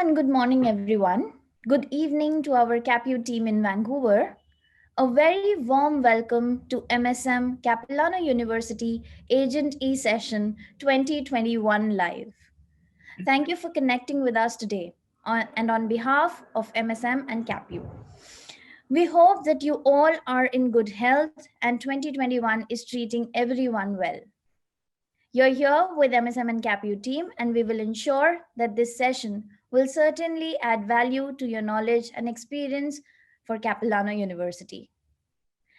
and good morning, everyone. Good evening to our CapU team in Vancouver. A very warm welcome to MSM Capilano University Agent E-Session 2021 Live. Thank you for connecting with us today and on behalf of MSM and CapU. We hope that you all are in good health and 2021 is treating everyone well. You're here with MSM and CapU team, and we will ensure that this session will certainly add value to your knowledge and experience for Capilano University.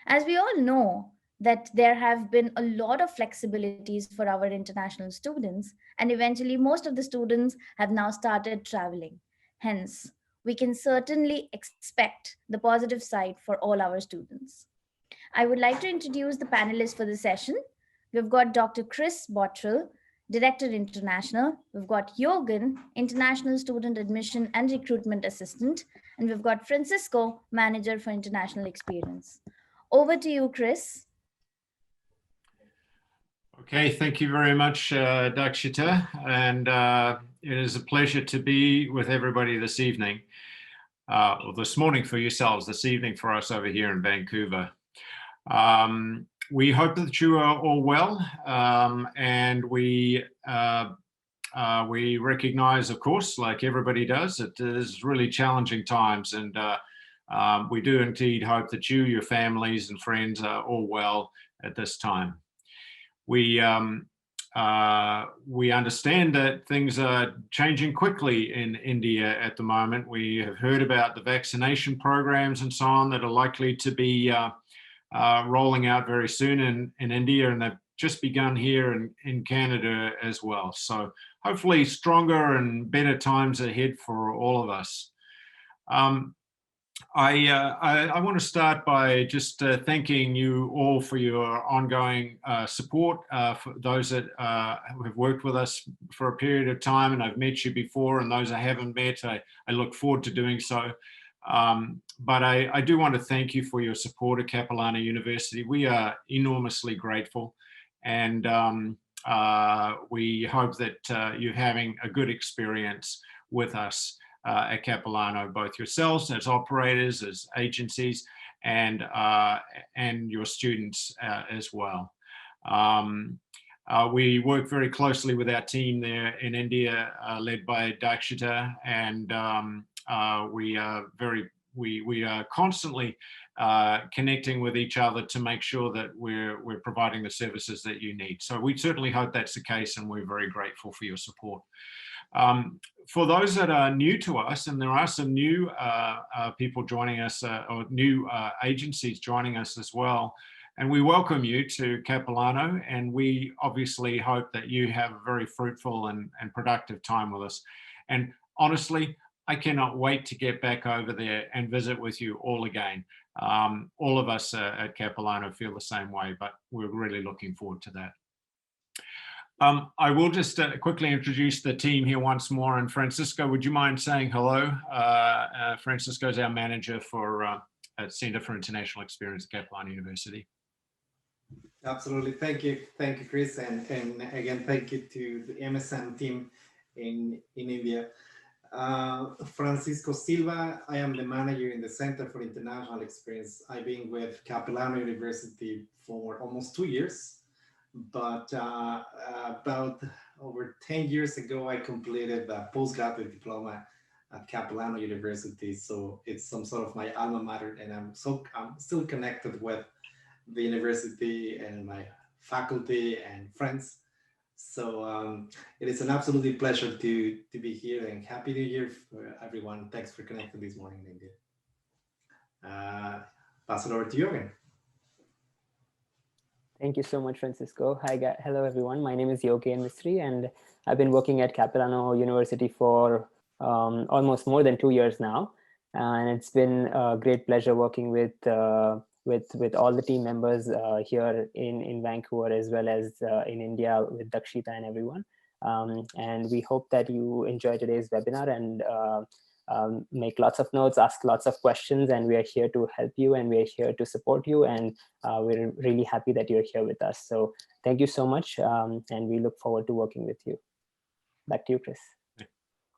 As we all know that there have been a lot of flexibilities for our international students, and eventually most of the students have now started traveling. Hence, we can certainly expect the positive side for all our students. I would like to introduce the panelists for the session. We've got Dr. Chris Bottrill, Director International. We've got Yogan, International Student Admission and Recruitment Assistant. And we've got Francisco, Manager for International Experience. Over to you, Chris. Okay, thank you very much, Dakshita. And it is a pleasure to be with everybody this evening, or this morning for yourselves, this evening for us over here in Vancouver. We hope that you are all well, and we recognize, of course, like everybody does, it is really challenging times, and we do indeed hope that you, your families and friends are all well at this time. We understand that things are changing quickly in India at the moment. We have heard about the vaccination programs and so on that are likely to be rolling out very soon in India, and they've just begun here in Canada as well. So hopefully stronger and better times ahead for all of us. I want to start by just thanking you all for your ongoing support, for those that have worked with us for a period of time, and I've met you before, and those I haven't met, I look forward to doing so. But I do want to thank you for your support at Capilano University. We are enormously grateful, and we hope that you're having a good experience with us at Capilano, both yourselves as operators, as agencies, and your students as well. We work very closely with our team there in India, led by Dakshita, and we are constantly connecting with each other to make sure that we're providing the services that you need. So we certainly hope that's the case, and we're very grateful for your support. For those that are new to us, and there are some new people joining us, or new agencies joining us as well, and we welcome you to Capilano, and we obviously hope that you have a very fruitful and productive time with us. And honestly, I cannot wait to get back over there and visit with you all again. All of us at Capilano feel the same way, but we're really looking forward to that. I will just quickly introduce the team here once more. And Francisco, would you mind saying hello? Francisco is our manager for Center for International Experience at Capilano University. Absolutely. Thank you, Chris. And again, thank you to the MSM team in India. Francisco Silva, I am the manager in the Center for International Experience. I've been with Capilano University for almost 2 years. But about over 10 years ago, I completed a postgraduate diploma at Capilano University. So it's some sort of my alma mater, and I'm still connected with the university and my faculty and friends. So it is an absolute pleasure to be here, and Happy New Year for everyone. Thanks for connecting this morning, India. Pass it over to you again. Thank you so much, Francisco. Hello, everyone. My name is Yogan Mistry, and I've been working at Capilano University for almost more than 2 years now. And it's been a great pleasure working with all the team members here in Vancouver, as well as in India with Dakshita and everyone. And we hope that you enjoy today's webinar and make lots of notes, ask lots of questions, and we are here to help you, and we're here to support you, and we're really happy that you're here with us. So thank you so much, and we look forward to working with you. Back to you, Chris.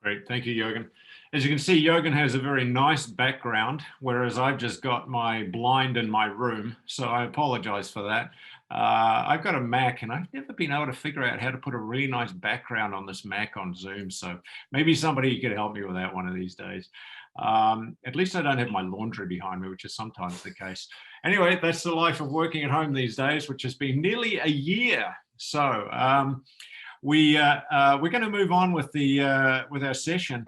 Great, thank you, Jürgen. As you can see, Jürgen has a very nice background, whereas I've just got my blind in my room, so I apologize for that. I've got a Mac and I've never been able to figure out how to put a really nice background on this Mac on Zoom, so maybe somebody could help me with that one of these days. At least I don't have my laundry behind me, which is sometimes the case. Anyway, that's the life of working at home these days, which has been nearly a year. So we're going to move on with our session.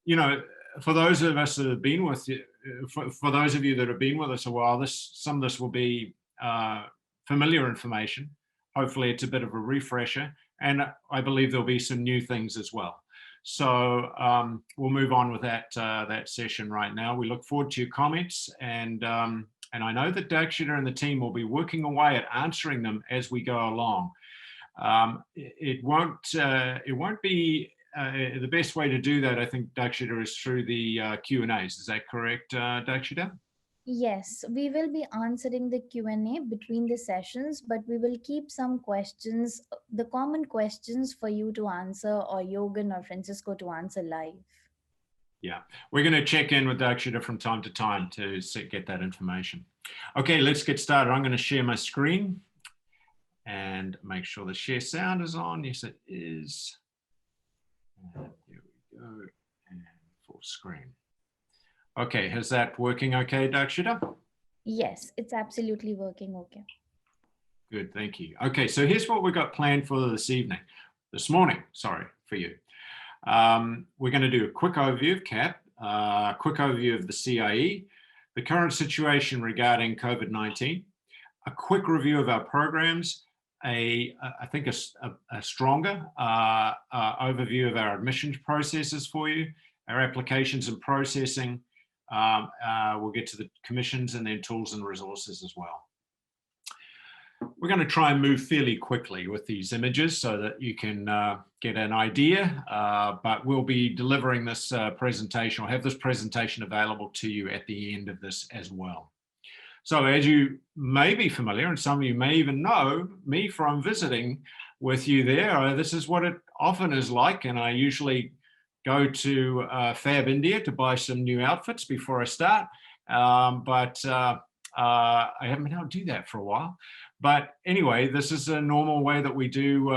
You know, for those of us that have been with you, for those of you that have been with us a while, some of this will be familiar information. Hopefully it's a bit of a refresher, and I believe there'll be some new things as well. So we'll move on with that session right now. We look forward to your comments, and I know that Dakshita and the team will be working away at answering them as we go along. It won't be the best way to do that, I think, Dakshita, is through the Q&As. Is that correct, Dakshita? Yes, we will be answering the Q&A between the sessions, but we will keep some questions, the common questions for you to answer, or Jürgen or Francisco to answer live. Yeah, we're going to check in with Dakshita from time to time to get that information. Okay, let's get started. I'm going to share my screen and make sure the share sound is on. Yes, it is. And here we go, and full screen. Okay, is that working okay, Dakshita? Yes, it's absolutely working okay. Good, thank you. Okay, so here's what we've got planned for this morning, sorry, for you. We're going to do a quick overview of CAP, a quick overview of the CIE, the current situation regarding COVID-19, a quick review of our programs, I think a stronger overview of our admissions processes for you, our applications and processing. We'll get to the commissions and then tools and resources as well. We're going to try and move fairly quickly with these images so that you can get an idea, but we'll be delivering this presentation, or have this presentation available to you at the end of this as well. So as you may be familiar, and some of you may even know me from visiting with you there, this is what it often is like, and I usually go to Fab India to buy some new outfits before I start, but I haven't been able to do that for a while. But anyway, this is a normal way that we do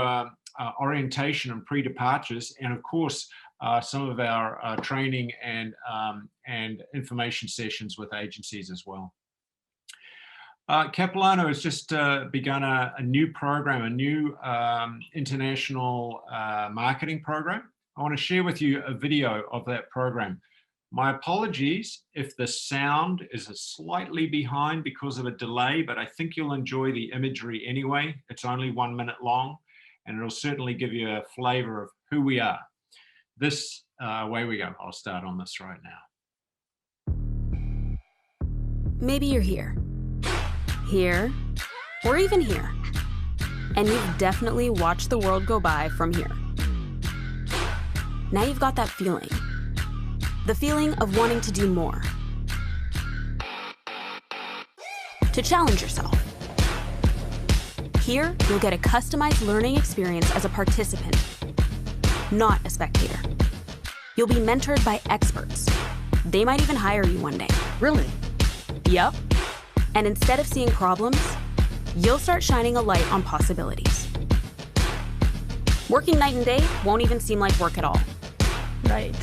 orientation and pre-departures, and of course, some of our training and information sessions with agencies as well. Capilano has just begun a new program, a new international marketing program. I want to share with you a video of that program. My apologies if the sound is slightly behind because of a delay, but I think you'll enjoy the imagery anyway. It's only 1 minute long, and it'll certainly give you a flavor of who we are. This, away we go. I'll start on this right now. Maybe you're here, or even here, and you've definitely watched the world go by from here. Now you've got that feeling. The feeling of wanting to do more. To challenge yourself. Here, you'll get a customized learning experience as a participant, not a spectator. You'll be mentored by experts. They might even hire you one day. Really? Yep. And instead of seeing problems, you'll start shining a light on possibilities. Working night and day won't even seem like work at all. Right.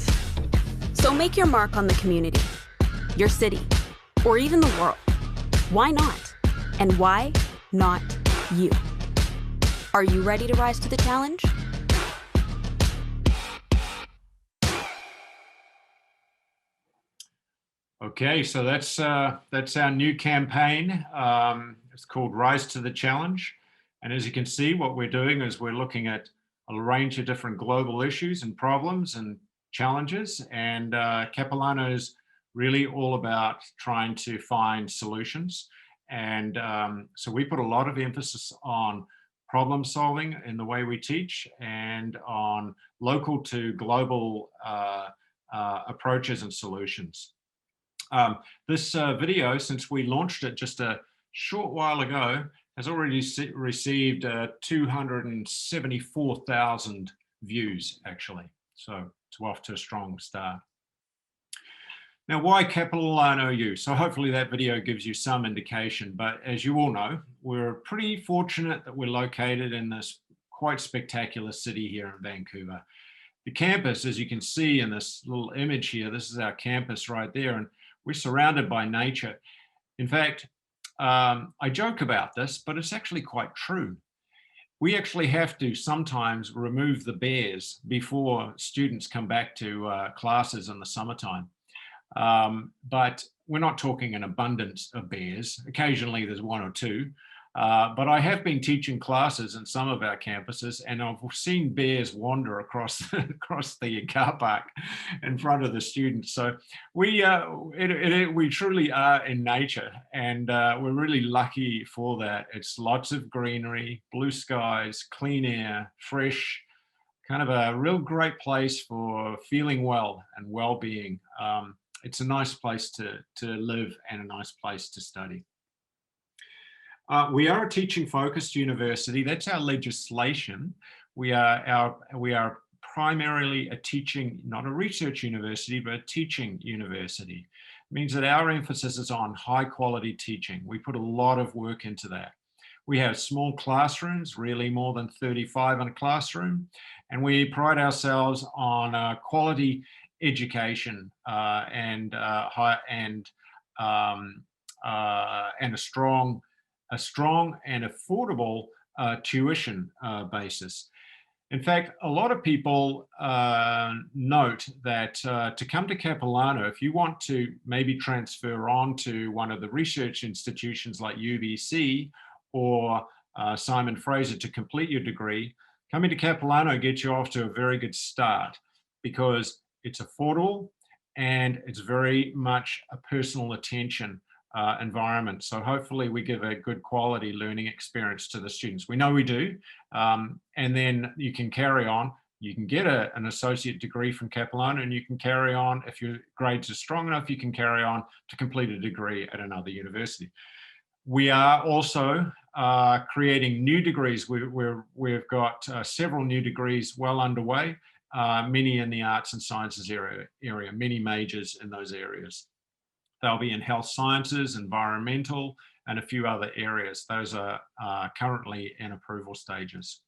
So make your mark on the community, your city, or even the world. Why not? And why not you? Are you ready to rise to the challenge? Okay, so that's our new campaign. It's called Rise to the Challenge. And as you can see, what we're doing is we're looking at a range of different global issues and problems and challenges, and Capilano is really all about trying to find solutions. And so we put a lot of emphasis on problem solving in the way we teach, and on local to global approaches and solutions. This video, since we launched it just a short while ago, has already received 274,000 views, actually. So it's off to a strong start. Now, why Capilano U? So hopefully that video gives you some indication, but as you all know, we're pretty fortunate that we're located in this quite spectacular city here in Vancouver. The campus, as you can see in this little image here, this is our campus right there, and we're surrounded by nature. In fact, I joke about this, but it's actually quite true. We actually have to sometimes remove the bears before students come back to classes in the summertime. But we're not talking an abundance of bears. Occasionally there's one or two, but I have been teaching classes in some of our campuses, and I've seen bears wander across the car park in front of the students. So we truly are in nature, and we're really lucky for that. It's lots of greenery, blue skies, clean air, fresh, kind of a real great place for feeling well and well-being. It's a nice place to live and a nice place to study. We are a teaching-focused university. That's our legislation. We are primarily a teaching, not a research university, but a teaching university. It means that our emphasis is on high-quality teaching. We put a lot of work into that. We have small classrooms, really more than 35 in a classroom, and we pride ourselves on quality education and a strong and affordable tuition basis. In fact, a lot of people note that to come to Capilano, if you want to maybe transfer on to one of the research institutions like UBC or Simon Fraser to complete your degree, coming to Capilano gets you off to a very good start because it's affordable and it's very much a personal attention environment. So hopefully we give a good quality learning experience to the students. We know we do. And then you can carry on. You can get an associate degree from Capilano, and you can carry on, if your grades are strong enough, you can carry on to complete a degree at another university. We are also creating new degrees. We've got several new degrees well underway, many in the arts and sciences area, many majors in those areas. They'll be in health sciences, environmental, and a few other areas. Those are currently in approval stages.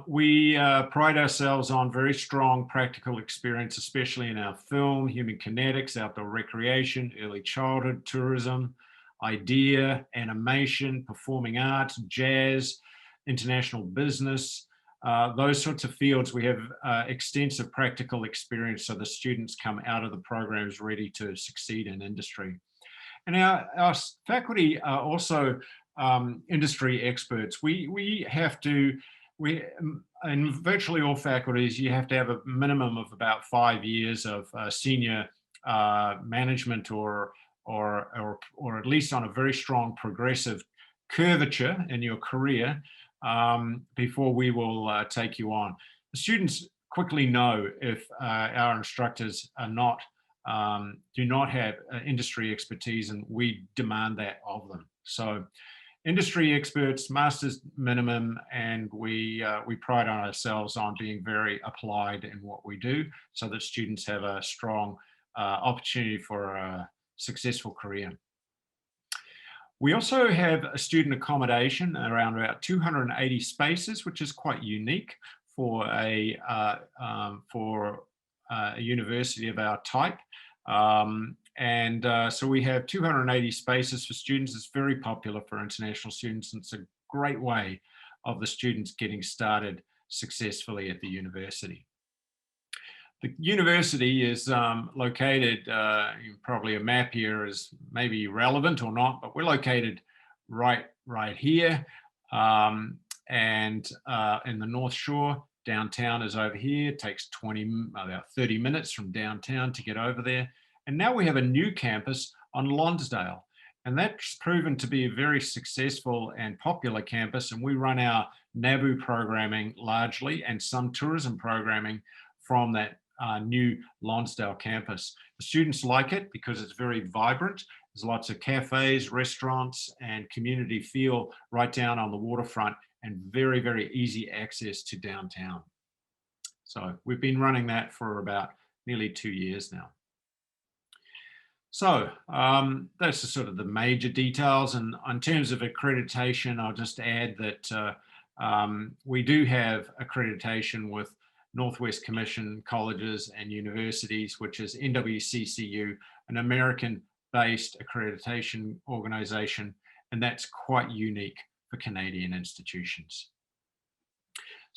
We pride ourselves on very strong practical experience, especially in our film, human kinetics, outdoor recreation, early childhood, tourism, idea, animation, performing arts, jazz, international business, those sorts of fields. We have extensive practical experience, so the students come out of the programs ready to succeed in industry. And our faculty are also industry experts. In virtually all faculties, you have to have a minimum of about 5 years of senior management or at least on a very strong progressive curvature in your career before we will take you on. The students quickly know if our instructors are not, do not have industry expertise, and we demand that of them. So industry experts, master's minimum, and we pride on ourselves on being very applied in what we do so that students have a strong opportunity for a successful career. We also have a student accommodation around about 280 spaces, which is quite unique for a university of our type. So we have 280 spaces for students. It's very popular for international students, and it's a great way of the students getting started successfully at the university. The university is located, probably a map here is maybe relevant or not, but we're located right here. And in the North Shore, downtown is over here. It takes about 30 minutes from downtown to get over there. And now we have a new campus on Lonsdale. And that's proven to be a very successful and popular campus. And we run our NABU programming largely and some tourism programming from that new Lonsdale campus. The students like it because it's very vibrant. There's lots of cafes, restaurants, and community feel right down on the waterfront, and very, very easy access to downtown. So we've been running that for about nearly 2 years now. So that's the sort of the major details. And in terms of accreditation, I'll just add that we do have accreditation with Northwest Commission Colleges and Universities, which is NWCCU, an American-based accreditation organization, and that's quite unique for Canadian institutions.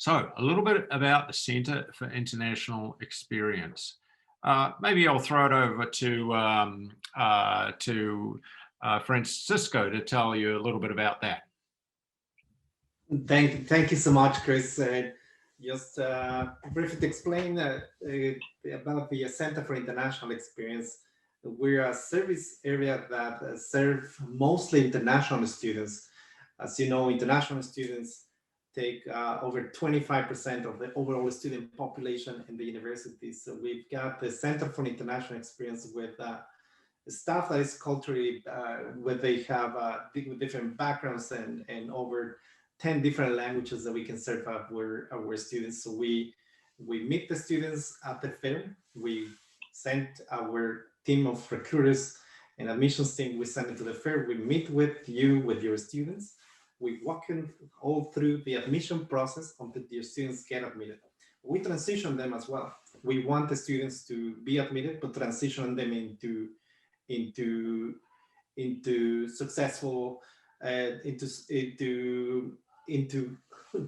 So a little bit about the Centre for International Experience. Maybe I'll throw it over to Francisco to tell you a little bit about that. Thank you so much, Chris. Just briefly to explain about the Center for International Experience. We're a service area that serve mostly international students. As you know, international students take over 25% of the overall student population in the universities. So we've got the Center for International Experience with staff that is culturally, where they have different backgrounds and over 10 different languages that we can serve our students. So we meet the students at the fair. We send our team of recruiters and admissions team, we send it to the fair. We meet with you, with your students. We walk them all through the admission process until your students get admitted. We transition them as well. We want the students to be admitted, but transition them into successful, into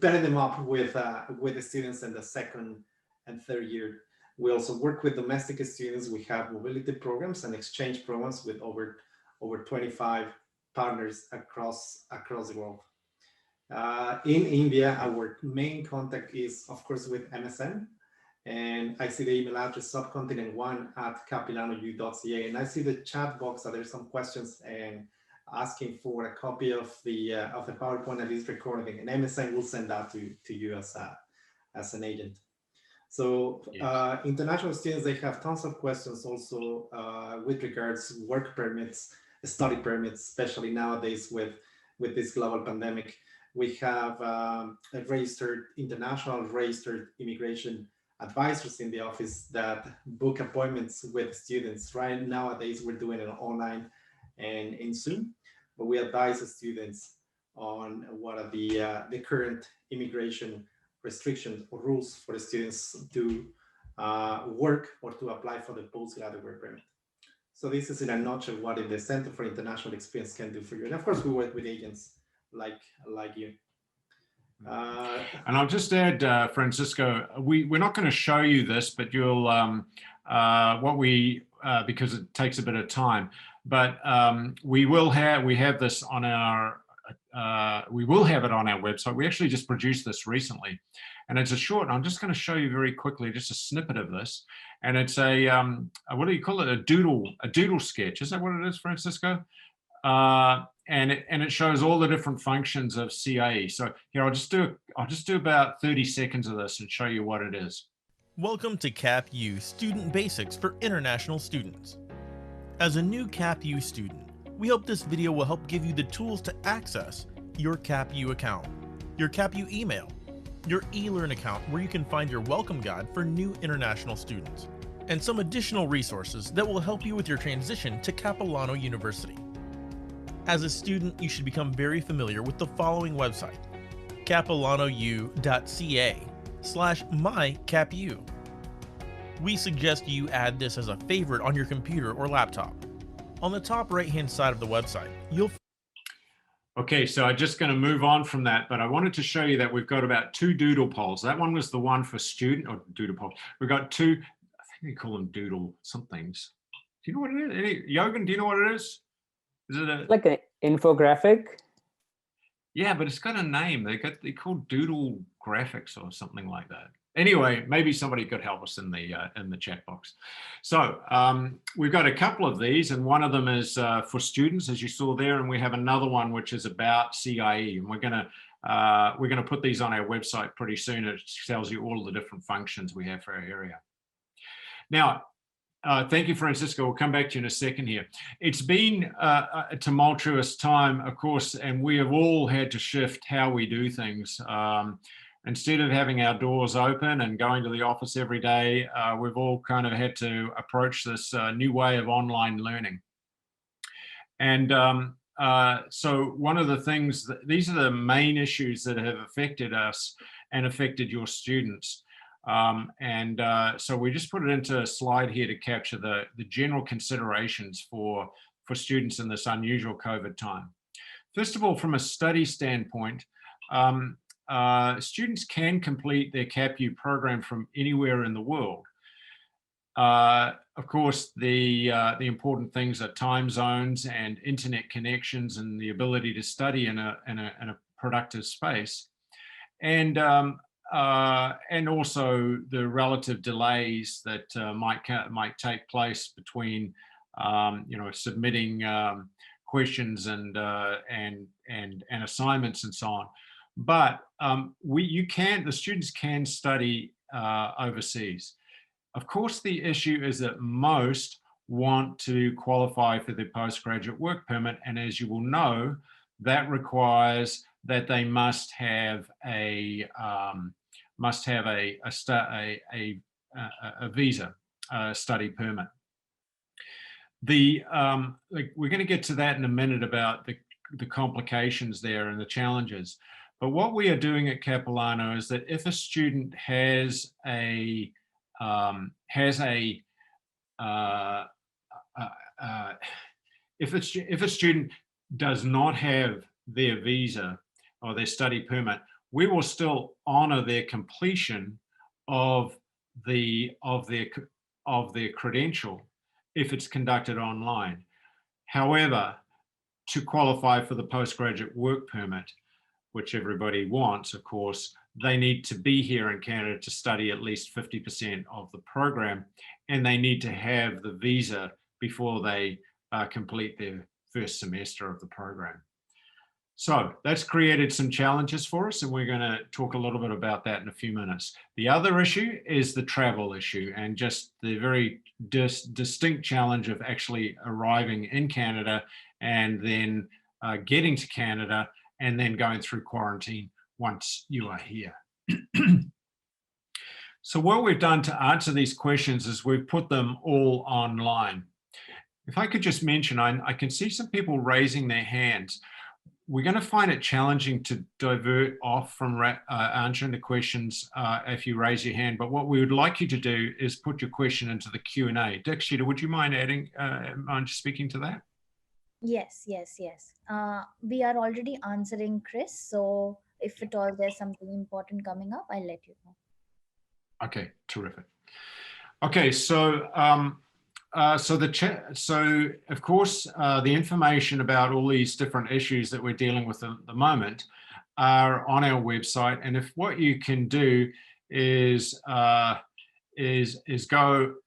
pairing them up with the students in the second and third year. We also work with domestic students. We have mobility programs and exchange programs with over 25 partners across the world. In India, our main contact is, of course, with MSM. And I see the email address subcontinent1@capilanu.ca. And I see the chat box that there's some questions and asking for a copy of the PowerPoint that is recording, and MSM will send that to you as an agent. So yes. International students, they have tons of questions also with regards to work permits, study permits, especially nowadays with this global pandemic. We have international registered immigration advisors in the office that book appointments with students. Right nowadays, we're doing it online and in Zoom, but we advise the students on what are the current immigration restrictions or rules for the students to work or to apply for the postgraduate work permit. So this is in a nutshell what the Center for International Experience can do for you. And of course, we work with agents like you. And I'll just add, Francisco, we're not going to show you this, but you'll because it takes a bit of time. But we have this on our we will have it on our website. We actually just produced this recently, and it's a short. I'm just going to show you very quickly just a snippet of this, and it's a what do you call it? A doodle sketch. Is that what it is, Francisco? And it shows all the different functions of CIE. So here I'll just do about 30 seconds of this and show you what it is. Welcome to CapU Student Basics for International Students. As a new CapU student, we hope this video will help give you the tools to access your CapU account, your CapU email, your eLearn account where you can find your welcome guide for new international students, and some additional resources that will help you with your transition to Capilano University. As a student, you should become very familiar with the following website, capilanu.ca/mycapu. We suggest you add this as a favorite on your computer or laptop. On the top right-hand side of the website, you'll... Okay, so I'm just going to move on from that, but I wanted to show you that we've got about 2 doodle polls. That one was the one for student, or doodle poll. We've got 2, I think they call them doodle somethings. Do you know what it is? Jogan, do you know what it is? Is it like an infographic? Yeah, but it's got a name. They're called doodle graphics or something like that. Anyway, maybe somebody could help us in the chat box. So we've got a couple of these, and one of them is for students, as you saw there, and we have another one which is about CIE, and we're gonna put these on our website pretty soon. It tells you all the different functions we have for our area. Now, thank you, Francisco. We'll come back to you in a second here. It's been a tumultuous time, of course, and we have all had to shift how we do things. instead of having our doors open and going to the office every day, we've all kind of had to approach this new way of online learning. And so one of the things, these are the main issues that have affected us and affected your students. So we just put it into a slide here to capture the general considerations for students in this unusual COVID time. First of all, from a study standpoint, students can complete their CapU program from anywhere in the world. Of course, the important things are time zones and internet connections and the ability to study in a productive space, and also the relative delays that might take place between submitting questions and assignments and so on. But the students can study overseas. Of course, the issue is that most want to qualify for the postgraduate work permit, and as you will know, that requires that they must have a visa, study permit. We're going to get to that in a minute about the complications there and the challenges. But what we are doing at Capilano is that if a student has if a student does not have their visa or their study permit, we will still honor their completion of their credential if it's conducted online. However, to qualify for the postgraduate work permit, which everybody wants, of course, they need to be here in Canada to study at least 50% of the program, and they need to have the visa before they complete their first semester of the program. So that's created some challenges for us, and we're going to talk a little bit about that in a few minutes. The other issue is the travel issue, and just the very distinct challenge of actually arriving in Canada and then getting to Canada and then going through quarantine once you are here. So what we've done to answer these questions is we've put them all online. If I could just mention, I can see some people raising their hands. We're going to find it challenging to divert off from answering the questions if you raise your hand, but what we would like you to do is put your question into the Q&A. Dixita, would you mind speaking to that? Yes. We are already answering Chris, so if at all there's something important coming up, I'll let you know. Okay, terrific. Okay, so of course, the information about all these different issues that we're dealing with at the moment are on our website. And if what you can do is go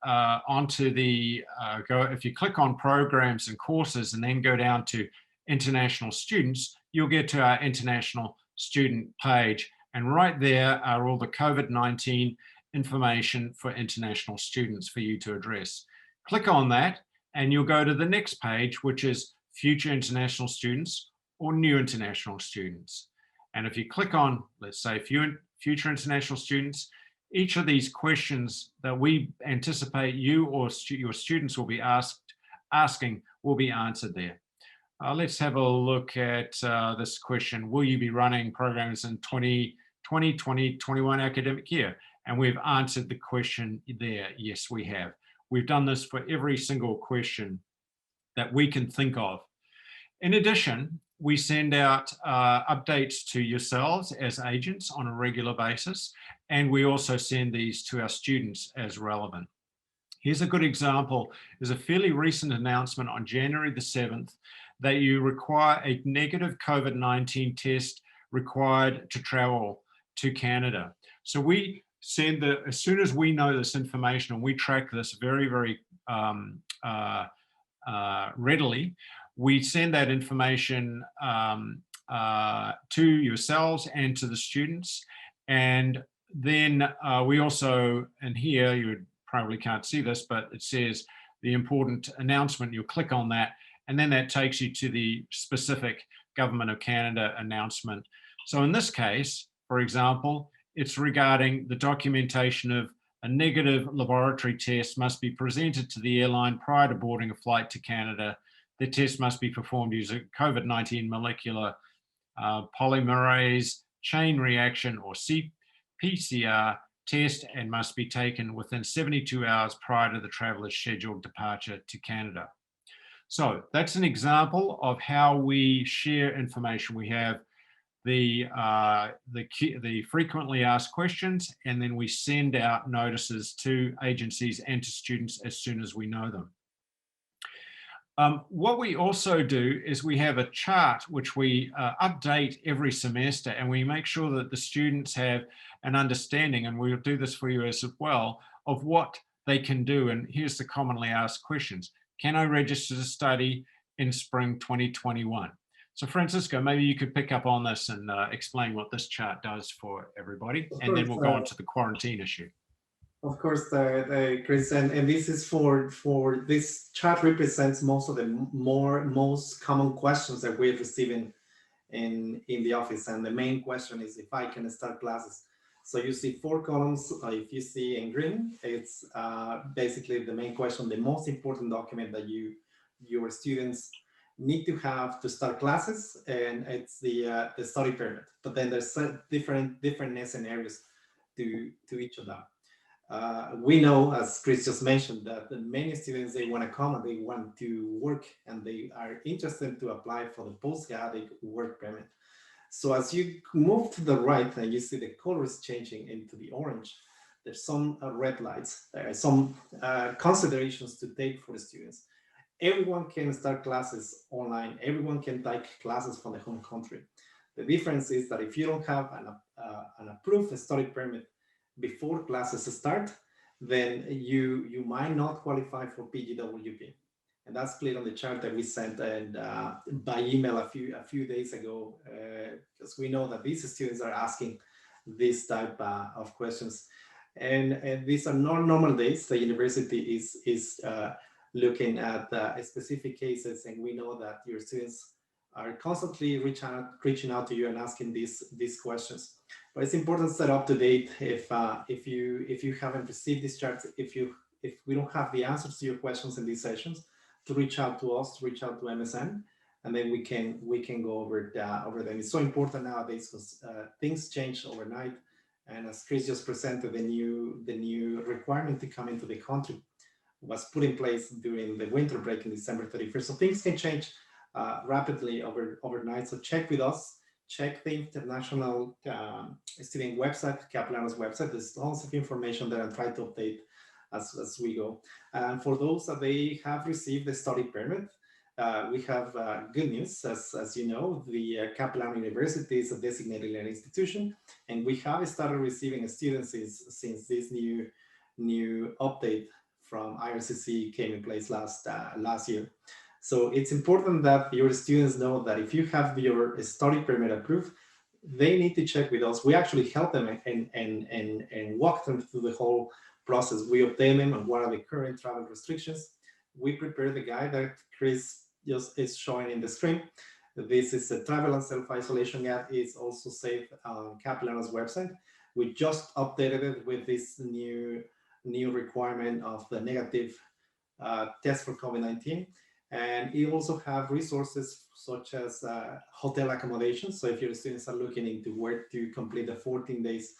onto the if you click on programs and courses and then go down to international students, you'll get to our international student page, and right there are all the COVID-19 information for international students for you to address. Click on that and you'll go to the next page, which is future international students or new international students. And if you click on, let's say, future international students, each of these questions that we anticipate you or your students will be asking will be answered there. Let's have a look at this question. Will you be running programs in 2020-2021 academic year? And we've answered the question there. Yes, we have. We've done this for every single question that we can think of. In addition, we send out updates to yourselves as agents on a regular basis, and we also send these to our students as relevant. Here's a good example. There's a fairly recent announcement on January the 7th that you require a negative COVID-19 test required to travel to Canada. So we send as soon as we know this information, and we track this very, very readily, we send that information to yourselves and to the students. And then we also, and here you probably can't see this, but it says the important announcement. You'll click on that, and then that takes you to the specific Government of Canada announcement. So in this case, for example, it's regarding the documentation of a negative laboratory test must be presented to the airline prior to boarding a flight to Canada. The test must be performed using COVID-19 molecular polymerase chain reaction or PCR test and must be taken within 72 hours prior to the traveler's scheduled departure to Canada. So that's an example of how we share information. We have the frequently asked questions, and then we send out notices to agencies and to students as soon as we know them. What we also do is we have a chart which we update every semester, and we make sure that the students have an understanding, and we'll do this for you as well, of what they can do. And here's the commonly asked questions. Can I register to study in spring 2021? So Francisco, maybe you could pick up on this and explain what this chart does for everybody, and then we'll go on to the quarantine issue. Of course, Chris, and this is for this chart represents most of the most common questions that we're receiving in the office. And the main question is if I can start classes. So you see 4 columns. If you see in green, it's basically the main question, the most important document that your students need to have to start classes, and it's the study permit. But then there's different scenarios to each of them. We know, as Chris just mentioned, that many students, they want to come and they want to work, and they are interested to apply for the postgrad work permit. So as you move to the right and you see the colors changing into the orange, there's some red lights. There are some considerations to take for the students. Everyone can start classes online. Everyone can take classes from the home country. The difference is that if you don't have an approved study permit before classes start, then you might not qualify for PGWP. And that's clear on the chart that we sent and by email a few days ago, because we know that these students are asking this type of questions. And these are not normal days. The university is looking at specific cases, and we know that your students are constantly reaching out to you and asking these questions. But it's important to set up to date if you haven't received these charts, if we don't have the answers to your questions in these sessions, to reach out to us, to reach out to MSM, and then we can go over them. It's so important nowadays because things change overnight, and as Chris just presented, the new requirement to come into the country was put in place during the winter break in December 31st. So things can change rapidly overnight. So check with us, check the international student website, Capilano's website. There's lots of information that I'm trying to update as we go. And for those that they have received the study permit, we have good news. As you know, the Capilano University is a designated learning institution, and we have started receiving students since this new update from IRCC came in place last year. So it's important that your students know that if you have your study permit approved, they need to check with us. We actually help them and walk them through the whole process. We update them on what are the current travel restrictions. We prepare the guide that Chris just is showing in the screen. This is a travel and self-isolation guide. It's also saved on Capilano's website. We just updated it with this new requirement of the negative test for COVID-19. And it also have resources such as hotel accommodation. So if your students are looking into where to complete the 14 days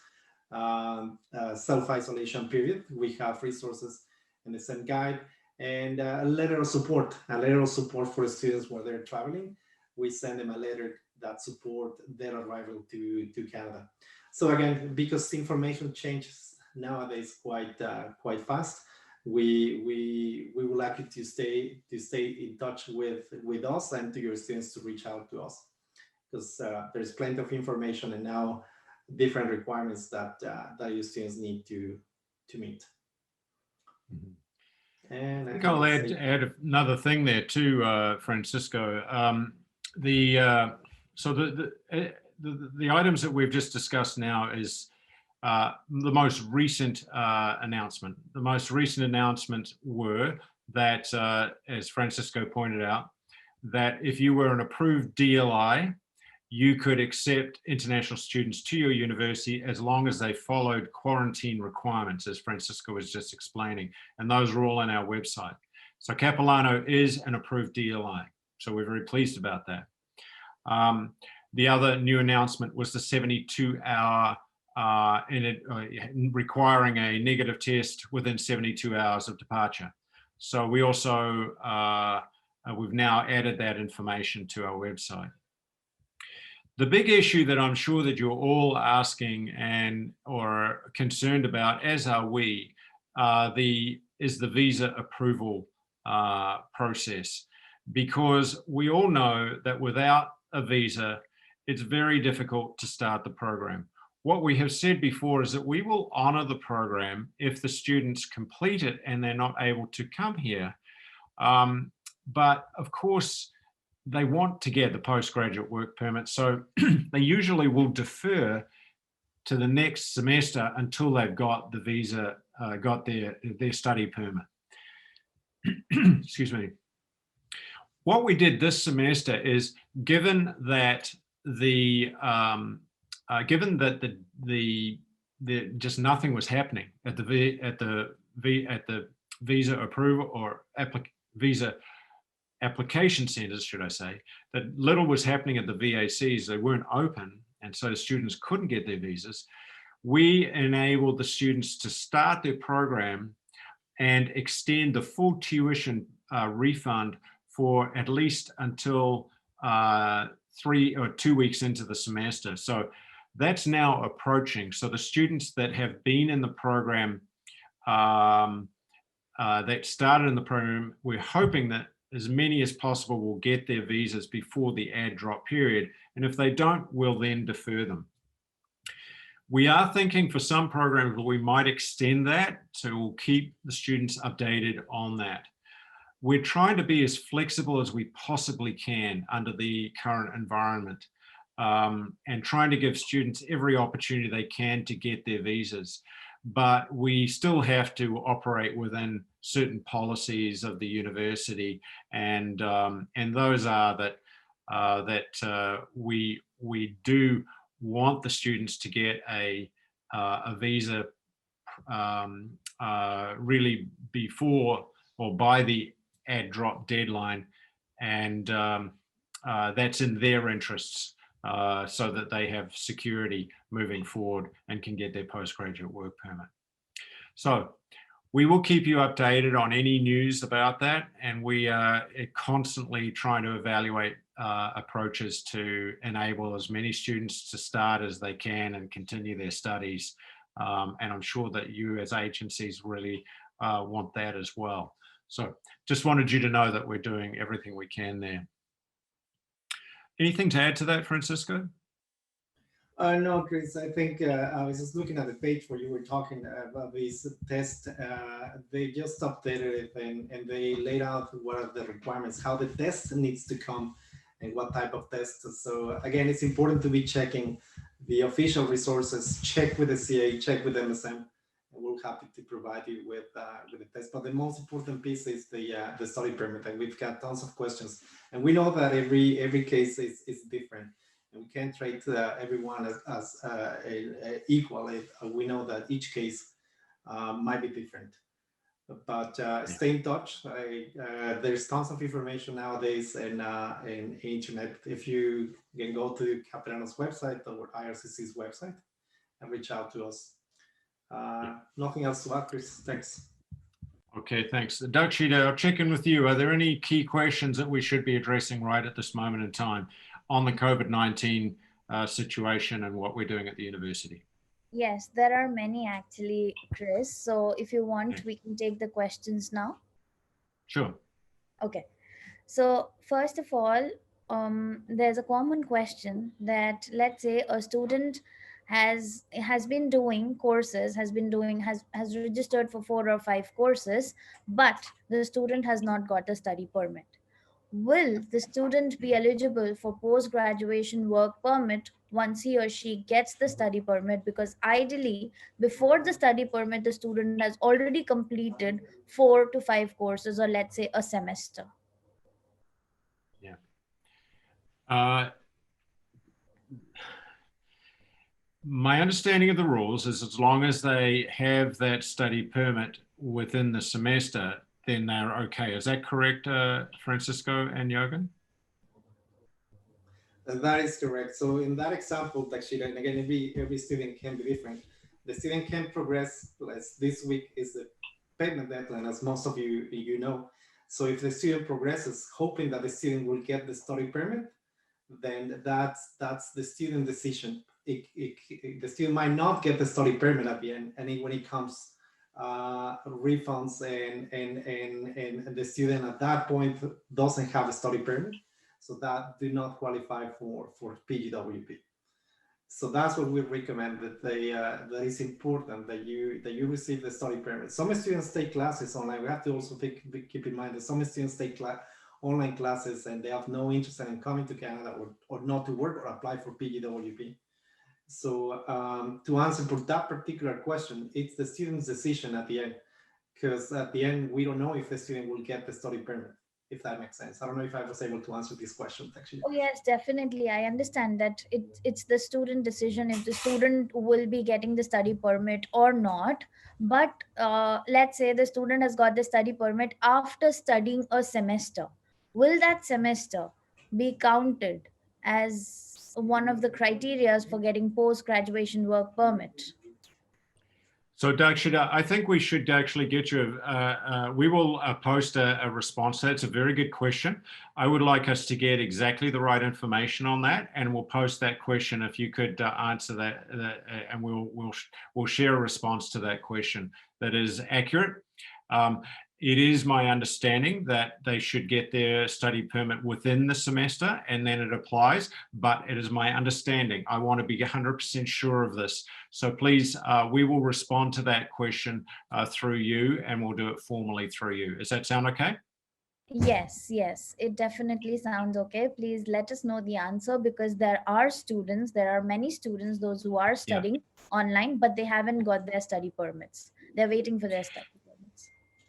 self-isolation period, we have resources in the same guide, and a letter of support for the students while they're traveling. We send them a letter that support their arrival to Canada. So again, because information changes nowadays quite fast, we would like you to stay in touch with us and to your students to reach out to us, because there's plenty of information and now different requirements that your students need to meet. Mm-hmm. And I think I'll add another thing there too, Francisco. So the items that we've just discussed now is the most recent announcement. The most recent announcements were that, as Francisco pointed out, that if you were an approved DLI, you could accept international students to your university as long as they followed quarantine requirements, as Francisco was just explaining. And those are all on our website. So Capilano is an approved DLI. So we're very pleased about that. The other new announcement was the 72-hour requiring a negative test within 72 hours of departure. So we also, we've now added that information to our website. The big issue that I'm sure that you're all asking or concerned about, as are we, is the visa approval process, because we all know that without a visa, it's very difficult to start the program. What we have said before is that we will honor the program if the students complete it and they're not able to come here. But of course, they want to get the postgraduate work permit, so they usually will defer to the next semester until they've got the visa, got their study permit. Excuse me. What we did this semester is, given that just nothing was happening at the visa approval or visa application centers, should I say, that little was happening at the VACs. They weren't open, and so students couldn't get their visas. We enabled the students to start their program and extend the full tuition refund for at least until 3 or 2 weeks into the semester. So that's now approaching. So the students that have been in the program, that started in the program, we're hoping that as many as possible will get their visas before the add drop period. And if they don't, we'll then defer them. We are thinking for some programs we might extend that, so we'll keep the students updated on that. We're trying to be as flexible as we possibly can under the current environment, and trying to give students every opportunity they can to get their visas. But we still have to operate within certain policies of the university, and those are that we do want the students to get a visa really before or by the add drop deadline, and that's in their interests, so that they have security moving forward and can get their postgraduate work permit. So we will keep you updated on any news about that, and we are constantly trying to evaluate approaches to enable as many students to start as they can and continue their studies. And I'm sure that you as agencies really want that as well. So just wanted you to know that we're doing everything we can there. Anything to add to that, Francisco? No, Chris, I think I was just looking at the page where you were talking about this test. They just updated it, and they laid out what are the requirements, how the test needs to come and what type of test. So again, it's important to be checking the official resources, check with the CA, check with MSM, and we're happy to provide you with the test. But the most important piece is the study permit, and we've got tons of questions. And we know that every case is different. And we can't treat everyone as equal. We know that each case might be different, but stay in touch. There's tons of information nowadays in internet. If you can go to Capilano's website or IRCC's website and reach out to us. Nothing else to add, Chris. Thanks. Okay, thanks. Doug Sheeter, I'll check in with you. Are there any key questions that we should be addressing right at this moment in time on the COVID-19 situation and what we're doing at the university? Yes, there are many actually, Chris. So if you want, we can take the questions now. Sure. Okay. So first of all, there's a common question that, let's say a student has been doing courses, has registered for 4 or 5 courses, but the student has not got a study permit. Will the student be eligible for post-graduation work permit once he or she gets the study permit? Because ideally, before the study permit, the student has already completed 4 to 5 courses, or let's say a semester. Yeah. My understanding of the rules is as long as they have that study permit within the semester, then they're okay. Is that correct, Francisco and Jürgen? That is correct. So in that example, Takshira, and again, every student can be different. The student can progress, as this week is the payment deadline, as most of you know. So if the student progresses, hoping that the student will get the study permit, then that's the student decision. The student might not get the study permit at the end, and when it comes refunds and the student at that point doesn't have a study permit, so that do not qualify for PGWP. So that's what we recommend, that that is important that you receive the study permit. Some students take classes online. We have to also keep in mind that some students take online classes and they have no interest in coming to Canada or not to work or apply for PGWP. So to answer for that particular question, it's the student's decision at the end, because at the end, we don't know if the student will get the study permit, if that makes sense. I don't know if I was able to answer this question, actually. Oh, yes, definitely. I understand that it's the student decision if the student will be getting the study permit or not. But let's say the student has got the study permit after studying a semester. Will that semester be counted as one of the criteria for getting post-graduation work permit? So Dakshita, I think we should actually get you, we will post a response to that. It's a very good question. I would like us to get exactly the right information on that, and we'll post that question if you could answer that, and we'll share a response to that question that is accurate. It is my understanding that they should get their study permit within the semester and then it applies, but it is my understanding. I want to be 100% sure of this. So please, we will respond to that question through you, and we'll do it formally through you. Does that sound okay? Yes, it definitely sounds okay. Please let us know the answer, because there are many students, those who are studying online, but they haven't got their study permits. They're waiting for their study permits.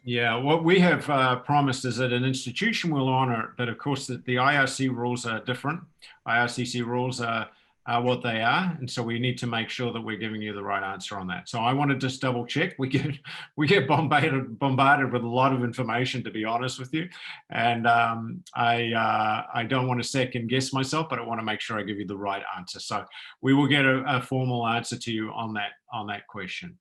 Yeah, what we have promised is that an institution will honor, but of course the IRC rules are different. IRCC rules are what they are, and so we need to make sure that we're giving you the right answer on that. So I want to just double check. We get bombarded with a lot of information, to be honest with you, and I don't want to second guess myself, but I want to make sure I give you the right answer. So we will get a formal answer to you on that question.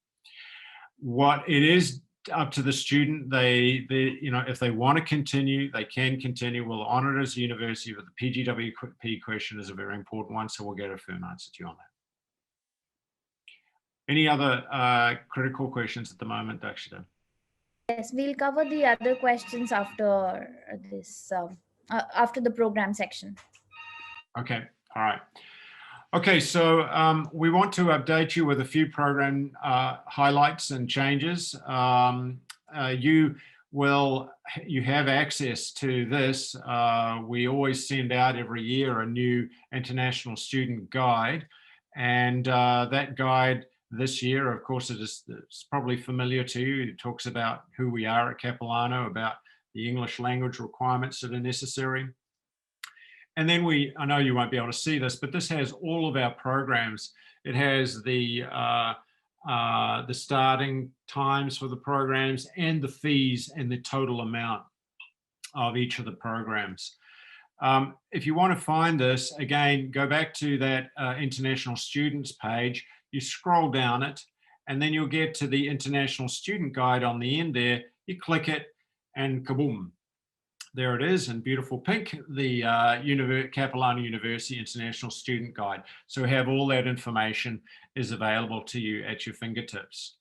What it is up to the student, they if they want to continue, they can continue. We'll honor it as a university, but the PGWP question is a very important one, so we'll get a firm answer to you on that. Any other critical questions at the moment, Dakshita? Yes, we'll cover the other questions after this, after the program section. Okay, all right. Okay, so we want to update you with a few program highlights and changes. You have access to this. We always send out every year a new international student guide, and that guide this year, of course, it's probably familiar to you. It talks about who we are at Capilano, about the English language requirements that are necessary. And then I know you won't be able to see this, but this has all of our programs. It has the starting times for the programs and the fees and the total amount of each of the programs. If you want to find this, again, go back to that international students page, you scroll down it, and then you'll get to the international student guide on the end there. You click it and kaboom. There it is in beautiful pink, the Capilano University International Student Guide. So we have all that information is available to you at your fingertips.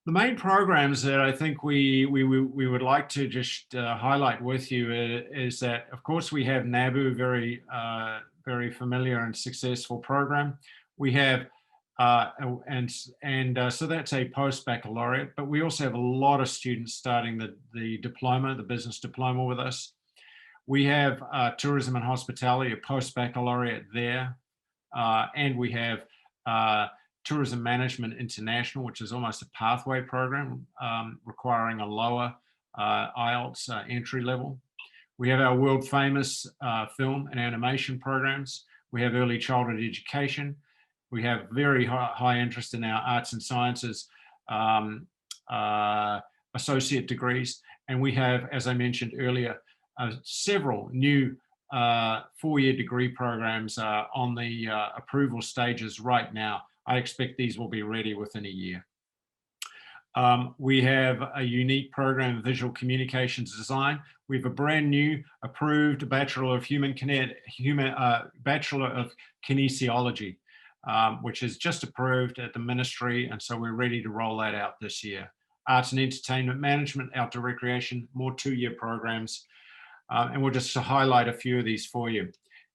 The main programs that I think we would like to just highlight with you is that, of course, we have NABU, very familiar and successful program. We have so that's a post-baccalaureate, but we also have a lot of students starting the diploma, the business diploma with us. We have tourism and hospitality, a post-baccalaureate there, and we have tourism management international, which is almost a pathway program requiring a lower IELTS entry level. We have our world famous film and animation programs. We have early childhood education. We have very high interest in our arts and sciences associate degrees. And we have, as I mentioned earlier, several new 4-year degree programs on the approval stages right now. I expect these will be ready within a year. We have a unique program of visual communications design. We have a brand new approved Bachelor of Bachelor of Kinesiology, which is just approved at the ministry, and so we're ready to roll that out this year. Arts and entertainment management, outdoor recreation, more 2-year programs, and we'll just highlight a few of these for you.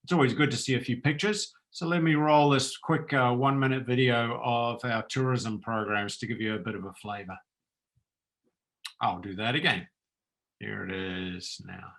It's always good to see a few pictures. So let me roll this quick 1-minute video of our tourism programs to give you a bit of a flavor. I'll do that again. Here it is now.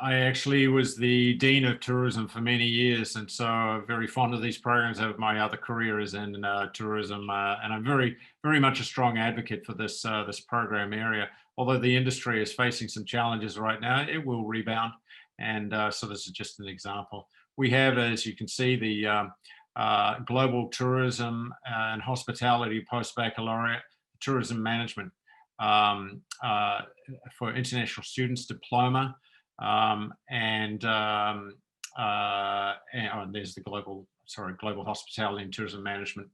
I actually was the Dean of Tourism for many years, and so I'm very fond of these programs. My other career is in tourism, and I'm very much a strong advocate for this program area. Although the industry is facing some challenges right now, it will rebound, and so this is just an example. We have, as you can see, the Global Tourism and Hospitality Post-Baccalaureate Tourism Management for International Students Diploma. And there's the Global Hospitality and Tourism Management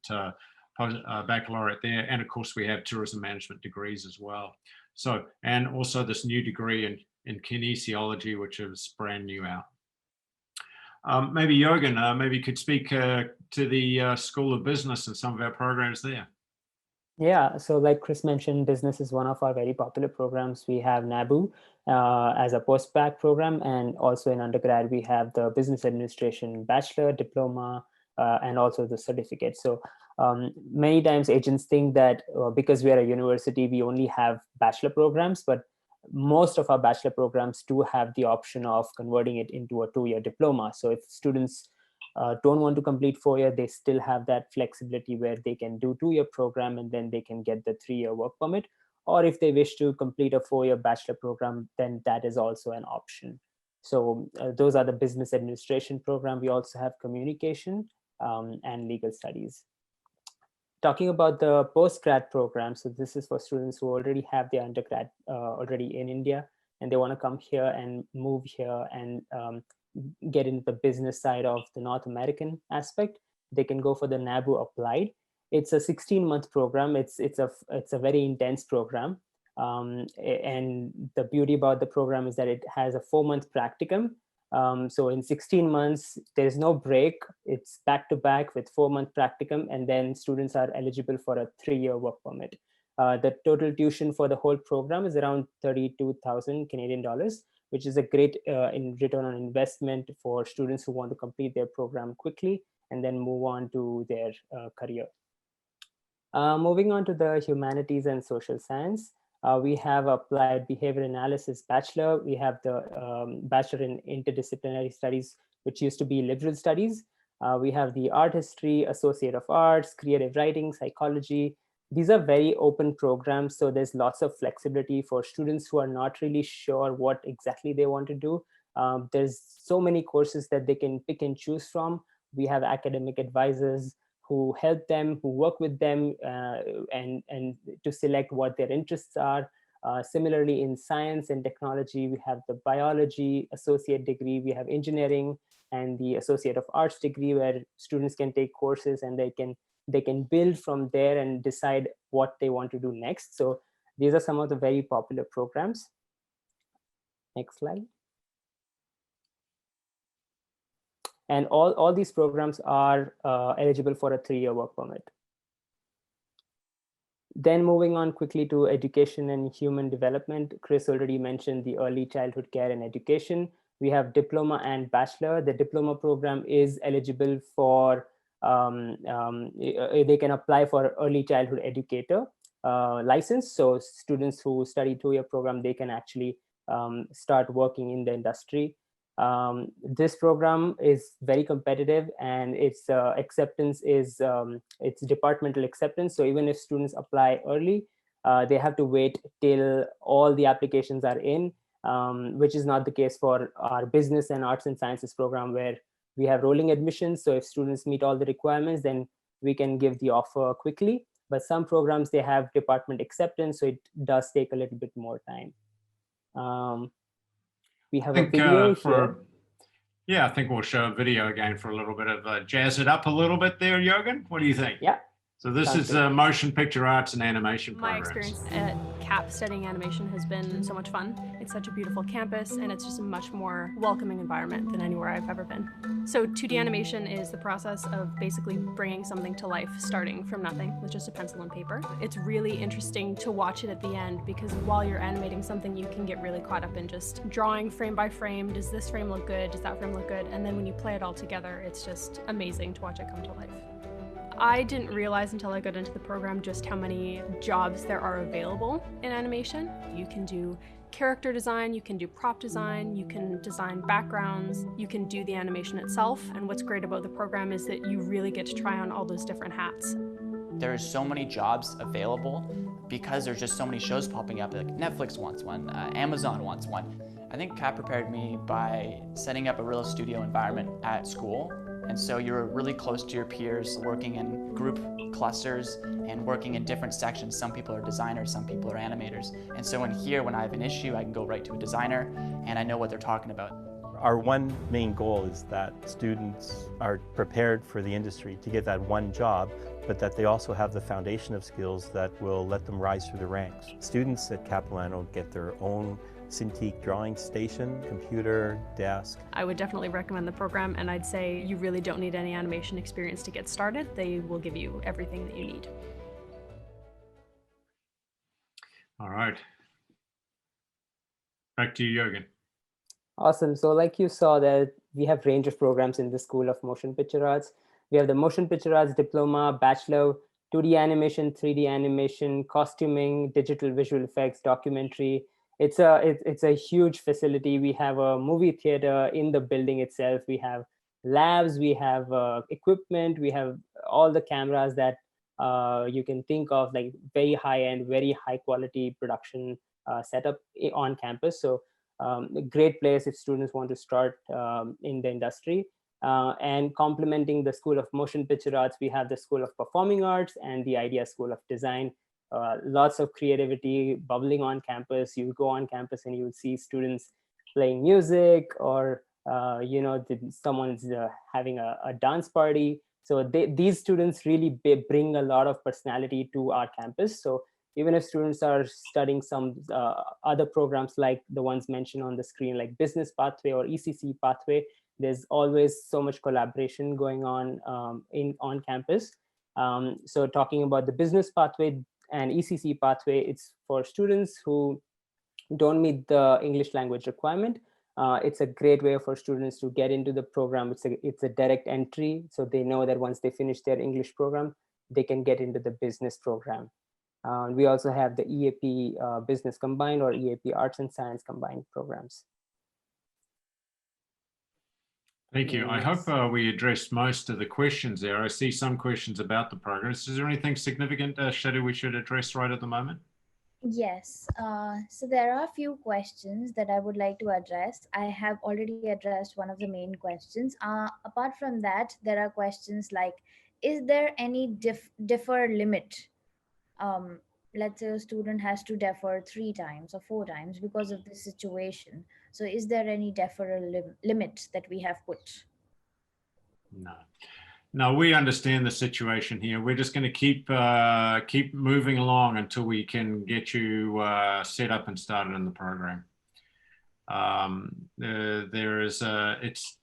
Baccalaureate there. And of course, we have tourism management degrees as well. So, and also this new degree in kinesiology, which is brand new out. Maybe Jürgen, maybe you could speak to the School of Business and some of our programs there. Yeah, so like Chris mentioned, business is one of our very popular programs. We have NABU as a post-bac program, and also in undergrad, we have the Business Administration Bachelor, Diploma, and also the certificate. So many times agents think that because we are a university, we only have bachelor programs, but most of our bachelor programs do have the option of converting it into a 2-year diploma. So if students don't want to complete 4-year, they still have that flexibility where they can do 2-year program and then they can get the 3-year work permit. Or if they wish to complete a 4-year bachelor program, then that is also an option. So those are the business administration program. We also have communication and legal studies. Talking about the postgrad program, so this is for students who already have their undergrad already in India, and they want to come here and move here and get into the business side of the North American aspect. They can go for the NABU Applied. It's a 16-month program. It's a very intense program, and the beauty about the program is that it has a 4-month practicum. So in 16 months, there's no break. It's back to back with 4-month practicum, and then students are eligible for a 3-year work permit. The total tuition for the whole program is around 32,000 Canadian dollars, which is a great return on investment for students who want to complete their program quickly and then move on to their career. Moving on to the humanities and social science, we have applied behavior analysis bachelor. We have the bachelor in interdisciplinary studies, which used to be liberal studies. We have the art history, associate of arts, creative writing, psychology, these are very open programs, so there's lots of flexibility for students who are not really sure what exactly they want to do. There's so many courses that they can pick and choose from. We have academic advisors who help them, who work with them, and to select what their interests are. Similarly, in science and technology, we have the biology associate degree, we have engineering and the associate of arts degree, where students can take courses and they can build from there and decide what they want to do next. So these are some of the very popular programs. Next slide. And all these programs are eligible for a 3-year work permit. Then moving on quickly to education and human development. Chris already mentioned the early childhood care and education. We have diploma and bachelor. The diploma program is eligible for, they can apply for early childhood educator license. So students who study 2-year program, they can actually start working in the industry. This program is very competitive, and its acceptance is it's departmental acceptance. So even if students apply early, they have to wait till all the applications are in, which is not the case for our business and arts and sciences program, where we have rolling admissions. So if students meet all the requirements, then we can give the offer quickly. But some programs, they have department acceptance, so it does take a little bit more time. We have a video here. Yeah, I think we'll show a video again for a little bit of jazz it up a little bit there, Jürgen. What do you think? Yeah. So this is motion picture arts and animation My programs. experience at CAP studying animation has been so much fun. It's such a beautiful campus, and it's just a much more welcoming environment than anywhere I've ever been. So 2D animation is the process of basically bringing something to life, starting from nothing with just a pencil and paper. It's really interesting to watch it at the end, because while you're animating something, you can get really caught up in just drawing frame by frame. Does this frame look good? Does that frame look good? And then when you play it all together, it's just amazing to watch it come to life. I didn't realize until I got into the program just how many jobs there are available in animation. You can do character design, you can do prop design, you can design backgrounds, you can do the animation itself. And what's great about the program is that you really get to try on all those different hats. There's so many jobs available because there's just so many shows popping up. Like Netflix wants one, Amazon wants one. I think CAP prepared me by setting up a real studio environment at school. And so you're really close to your peers, working in group clusters and working in different sections. Some people are designers, some people are animators. And so in here, when I have an issue, I can go right to a designer and I know what they're talking about. Our one main goal is that students are prepared for the industry to get that one job, but that they also have the foundation of skills that will let them rise through the ranks. Students at Capilano get their own Cintiq drawing station, computer, desk. I would definitely recommend the program, and I'd say you really don't need any animation experience to get started. They will give you everything that you need. All right. Back to you, Jürgen. Awesome. So like you saw, that we have range of programs in the School of Motion Picture Arts. We have the Motion Picture Arts Diploma, Bachelor, 2D animation, 3D animation, costuming, digital visual effects, documentary. It's a huge facility. We have a movie theater in the building itself. We have labs, we have equipment, we have all the cameras that you can think of, like very high-end, very high-quality production setup on campus. So a great place if students want to start in the industry. And complementing the School of Motion Picture Arts, we have the School of Performing Arts and the Idea School of Design. Lots of creativity bubbling on campus. You go on campus and you'll see students playing music, or someone's having a dance party. So these students really bring a lot of personality to our campus. So even if students are studying some other programs like the ones mentioned on the screen, like Business Pathway or ECC Pathway, there's always so much collaboration going on on campus. So talking about the Business Pathway and ECC Pathway, it's for students who don't meet the English language requirement. It's a great way for students to get into the program. It's a direct entry, so they know that once they finish their English program, they can get into the business program. We also have the EAP Business Combined or EAP Arts and Science Combined programs. Thank you. I hope we addressed most of the questions there. I see some questions about the progress. Is there anything significant, Shadu, we should address right at the moment? Yes, so there are a few questions that I would like to address. I have already addressed one of the main questions. Apart from that, there are questions like, is there any defer limit? Um, let's say a student has to defer 3 times or 4 times because of this situation. So is there any deferral limit that we have put? No. No, we understand the situation here. We're just going to keep moving along until we can get you set up and started in the program.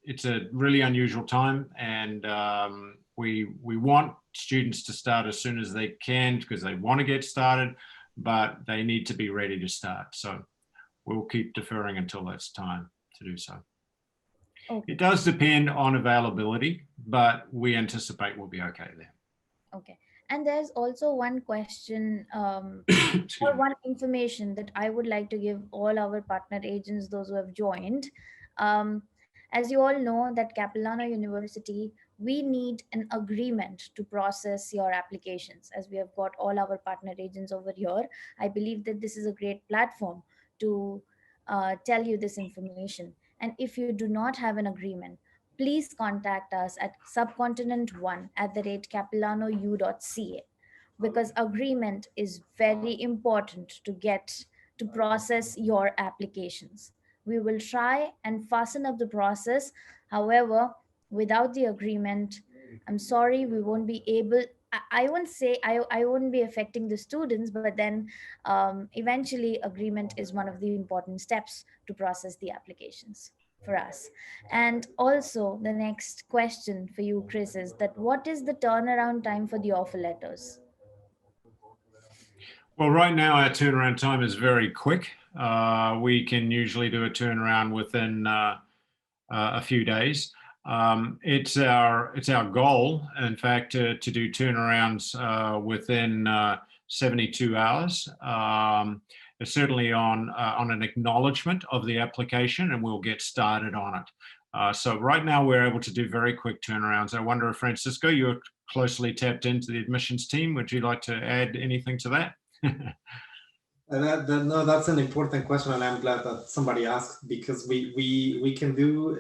It's a really unusual time, and we want students to start as soon as they can because they want to get started, but they need to be ready to start. So we'll keep deferring until that's time to do so. Okay. It does depend on availability, but we anticipate we'll be okay there. Okay. And there's also one question or one information that I would like to give all our partner agents, those who have joined. As you all know that Capilano University, we need an agreement to process your applications. As we have got all our partner agents over here, I believe that this is a great platform to tell you this information. And if you do not have an agreement, please contact us at subcontinent1@capilano.ca, because agreement is very important to get to process your applications. We will try and fasten up the process. However, without the agreement, I'm sorry, we won't be able. I won't say I won't be affecting the students, but then eventually agreement is one of the important steps to process the applications for us. And also the next question for you, Chris, is that what is the turnaround time for the offer letters? Well, right now our turnaround time is very quick. We can usually do a turnaround within a few days. It's our goal, in fact, to do turnarounds within 72 hours. Certainly on an acknowledgement of the application, and we'll get started on it. So right now we're able to do very quick turnarounds. I wonder if Francisco, you're closely tapped into the admissions team. Would you like to add anything to that? No, that's an important question, and I'm glad that somebody asked, because we can do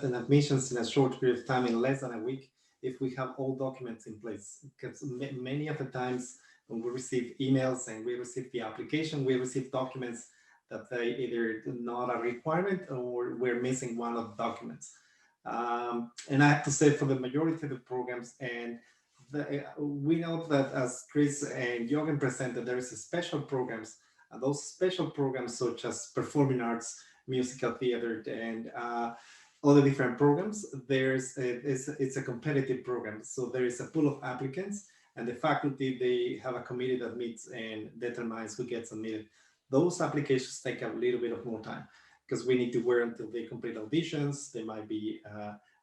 an admissions in a short period of time, in less than a week, if we have all documents in place. Because many of the times when we receive emails and we receive the application, we receive documents that they either not a requirement or we're missing one of the documents. And I have to say, for the majority of the programs, and we know that, as Chris and Jorgen presented, there is a special programs, and those special programs such as performing arts, musical theater, and all the different programs, it's a competitive program. So there is a pool of applicants, and the faculty, they have a committee that meets and determines who gets admitted. Those applications take a little bit of more time because we need to wait until they complete auditions. There might be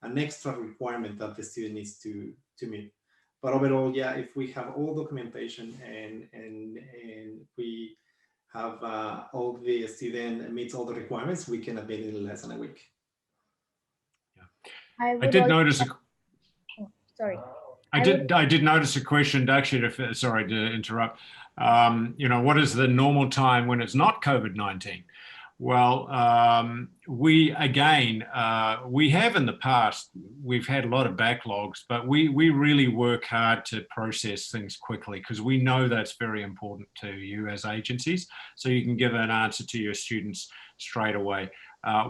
an extra requirement that the student needs to meet. But overall, yeah, if we have all documentation and we have all the student meets all the requirements, we can admit in less than a week. Yeah. I did notice a. Oh, sorry. I did notice a question, actually. Sorry to interrupt. What is the normal time when it's not COVID-19? Well, we have in the past, we've had a lot of backlogs, but we really work hard to process things quickly because we know that's very important to you as agencies, so you can give an answer to your students straight away.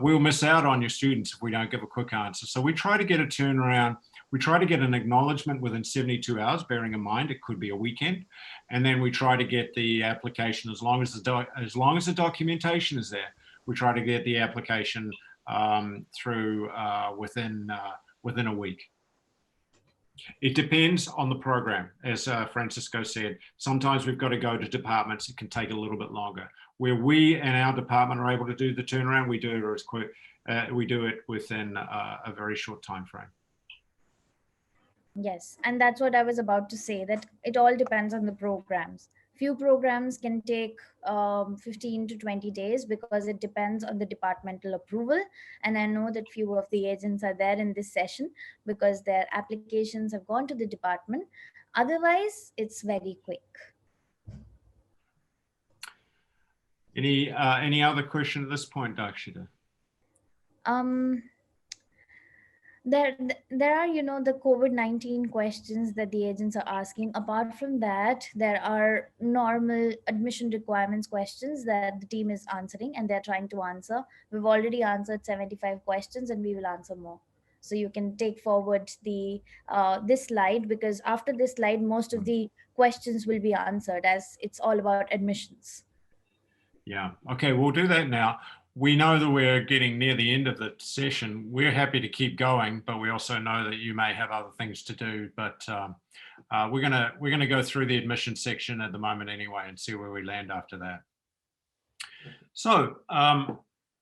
We'll miss out on your students if we don't give a quick answer. So we try to get a turnaround. We try to get an acknowledgement within 72 hours, bearing in mind it could be a weekend. And then we try to get the application, as long as the documentation is there, we try to get the application through within a week. It depends on the program, as Francisco said. Sometimes we've got to go to departments. It can take a little bit longer. Where we and our department are able to do the turnaround, we do it as quick. We do it within a very short time frame. Yes, and that's what I was about to say, that it all depends on the programs. Few programs can take 15 to 20 days because it depends on the departmental approval. And I know that few of the agents are there in this session because their applications have gone to the department. Otherwise, it's very quick. Any other question at this point, Dakshita? Um, there are, the COVID-19 questions that the agents are asking. Apart from that, there are normal admission requirements questions that the team is answering, and they're trying to answer. We've already answered 75 questions, and we will answer more. So you can take forward the this slide, because after this slide most of the questions will be answered, as it's all about admissions. Yeah, okay, we'll do that now. We know that we're getting near the end of the session. We're happy to keep going, but we also know that you may have other things to do. But we're gonna go through the admission section at the moment anyway and see where we land after that. So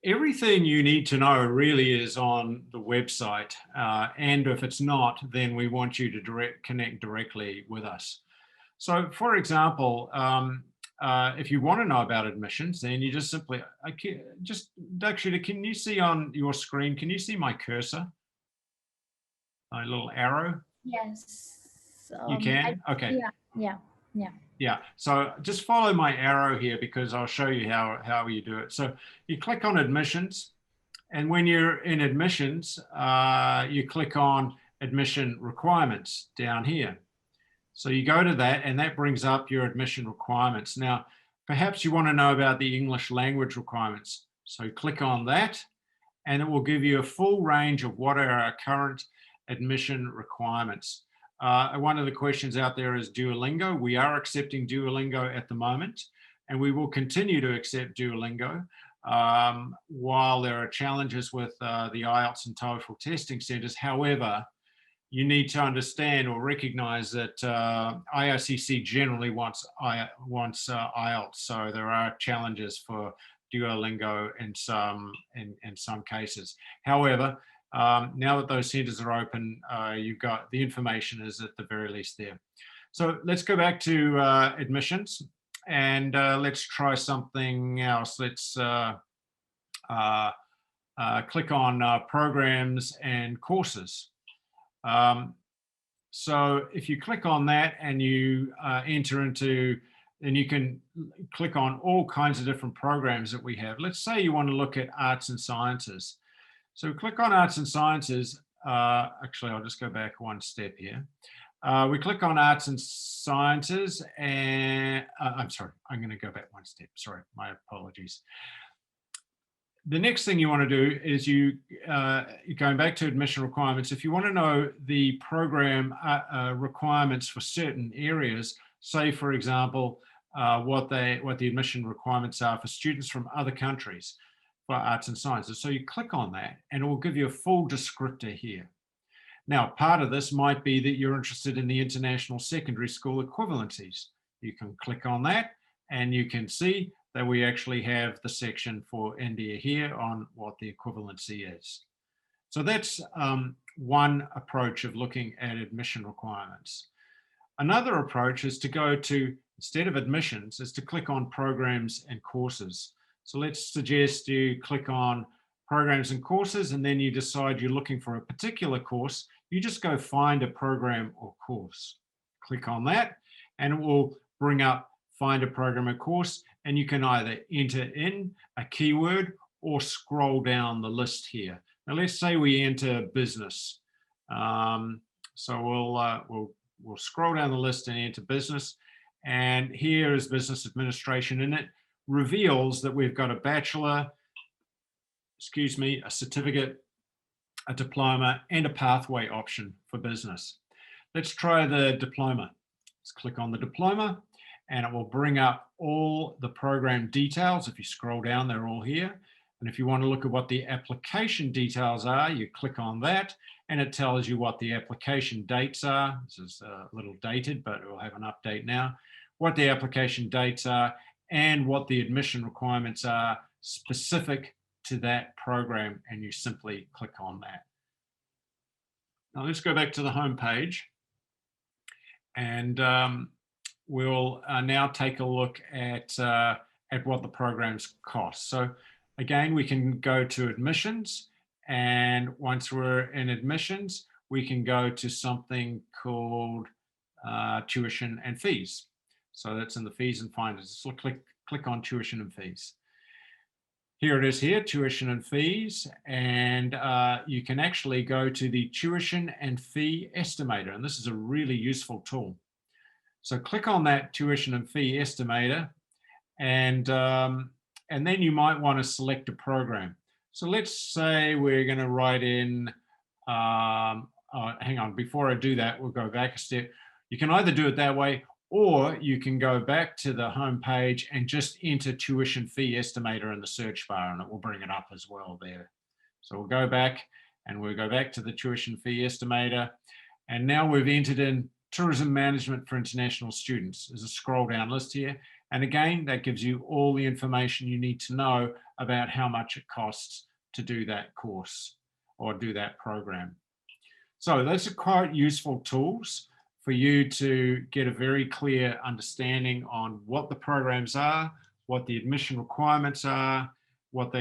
everything you need to know really is on the website, and if it's not, then we want you to connect directly with us. So, for example, if you want to know about admissions, then you just simply, Dakshita, can you see on your screen, can you see my cursor? My little arrow? Yes. You can? Okay. Yeah. So just follow my arrow here, because I'll show you how you do it. So you click on admissions, and when you're in admissions, you click on admission requirements down here. So you go to that, and that brings up your admission requirements. Now, perhaps you want to know about the English language requirements. So click on that, and it will give you a full range of what are our current admission requirements. One of the questions out there is Duolingo. We are accepting Duolingo at the moment, and we will continue to accept Duolingo while there are challenges with the IELTS and TOEFL testing centers. However, you need to understand or recognize that IRCC generally wants IELTS, so there are challenges for Duolingo in some cases. However, now that those centers are open, you've got the information is at the very least there. So let's go back to admissions, and let's try something else. Let's click on programs and courses. So if you click on that and you enter into, then you can click on all kinds of different programs that we have. Let's say you want to look at arts and sciences. So click on arts and sciences. Actually, I'll just go back one step here. We click on arts and sciences, and I'm sorry, I'm going to go back one step. Sorry, my apologies. The next thing you want to do is you're going back to admission requirements. If you want to know the program requirements for certain areas, say for example, what the admission requirements are for students from other countries for arts and sciences. So you click on that, and it will give you a full descriptor here. Now, part of this might be that you're interested in the international secondary school equivalencies. You can click on that, and you can see that we actually have the section for India here on what the equivalency is. So that's one approach of looking at admission requirements. Another approach is to go to, instead of admissions, is to click on programs and courses. So let's suggest you click on programs and courses, and then you decide you're looking for a particular course. You just go find a program or course. Click on that, and it will bring up find a program or course, and you can either enter in a keyword or scroll down the list here. Now let's say we enter business. So we'll scroll down the list and enter business, and here is business administration, and it reveals that we've got a bachelor, a certificate, a diploma, and a pathway option for business. Let's try the diploma. Let's click on the diploma, and it will bring up all the program details. If you scroll down, they're all here. And if you want to look at what the application details are, you click on that, and it tells you what the application dates are. This is a little dated, but it will have an update now. What the application dates are, and what the admission requirements are specific to that program, and you simply click on that. Now let's go back to the home page. And we'll now take a look at what the programs cost. So again, we can go to admissions, and once we're in admissions, we can go to something called tuition and fees. So that's in the fees and finders. So click on tuition and fees. Here it is here, tuition and fees, and you can actually go to the tuition and fee estimator, and this is a really useful tool. So click on that tuition and fee estimator, and then you might want to select a program. So let's say we're going to write in, hang on, before I do that, we'll go back a step. You can either do it that way, or you can go back to the home page and just enter tuition fee estimator in the search bar, and it will bring it up as well there. So we'll go back and we'll go back to the tuition fee estimator. And now we've entered in tourism management for international students. There's a scroll down list here. And again, that gives you all the information you need to know about how much it costs to do that course or do that program. So those are quite useful tools for you to get a very clear understanding on what the programs are, what the admission requirements are, what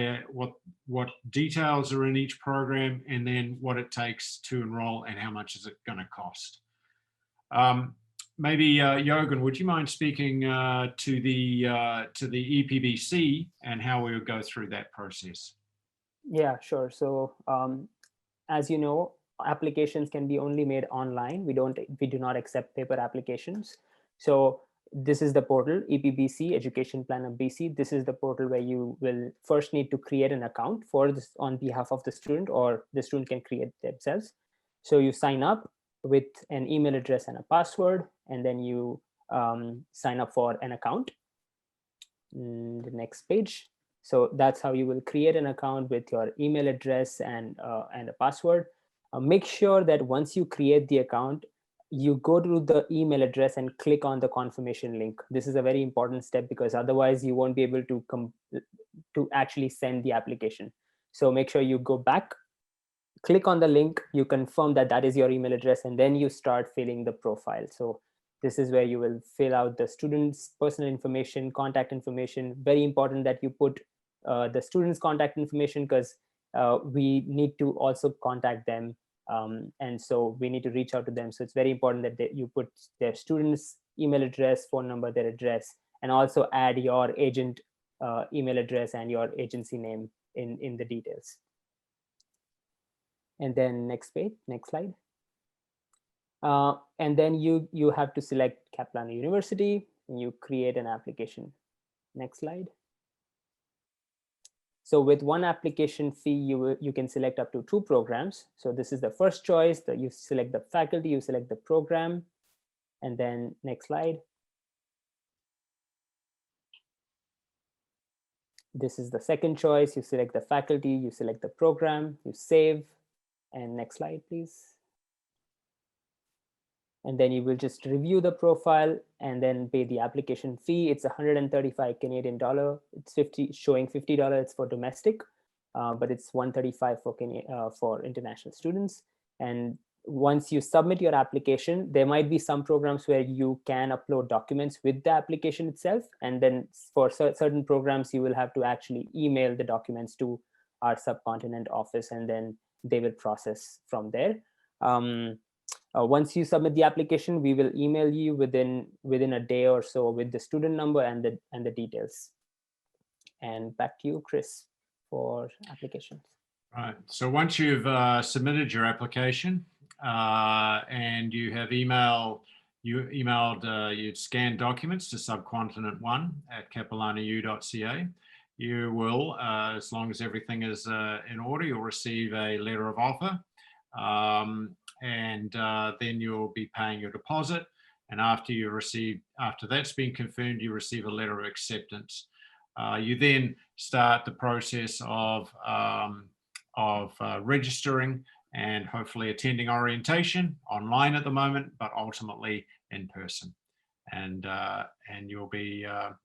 details are in each program, and then what it takes to enroll and how much is it going to cost. Maybe Jürgen, would you mind speaking to the EPBC and how we would go through that process? Yeah, sure. So as you know, applications can be only made online. We do not accept paper applications. So this is the portal, EPBC, Education Planner BC. This is the portal where you will first need to create an account for this on behalf of the student, or the student can create themselves. So you sign up with an email address and a password, and then you sign up for an account. The next page. So that's how you will create an account with your email address and a password. Make sure that once you create the account, you go to the email address and click on the confirmation link. This is a very important step because otherwise you won't be able to actually send the application. So make sure you go back, click on the link, you confirm that that is your email address, and then you start filling the profile. So this is where you will fill out the student's personal information, contact information. Very important that you put the student's contact information because we need to also contact them. And so we need to reach out to them. So it's very important that you put their student's email address, phone number, their address, and also add your agent email address and your agency name in the details. And then next page, next slide. And then you have to select Capilano University and you create an application. Next slide. So with one application fee, you can select up to 2 programs. So this is the first choice, that you select the faculty, you select the program, and then next slide. This is the second choice, you select the faculty, you select the program, you save, and next slide, please. And then you will just review the profile and then pay the application fee. It's 135 Canadian dollar. It's showing $50. It's for domestic, but it's 135 for international students. And once you submit your application, there might be some programs where you can upload documents with the application itself. And then for certain programs, you will have to actually email the documents to our subcontinent office, and then they will process from there. Once you submit the application, we will email you within a day or so with the student number and the details. And back to you, Chris, for applications. Right. So once you've submitted your application and you have you've scanned documents to subcontinent1@capilanu.ca, you will, as long as everything is in order, you'll receive a letter of offer. And then you'll be paying your deposit. And after that's been confirmed, you receive a letter of acceptance. You then start the process of registering and hopefully attending orientation online at the moment, but ultimately in person. And you'll be aware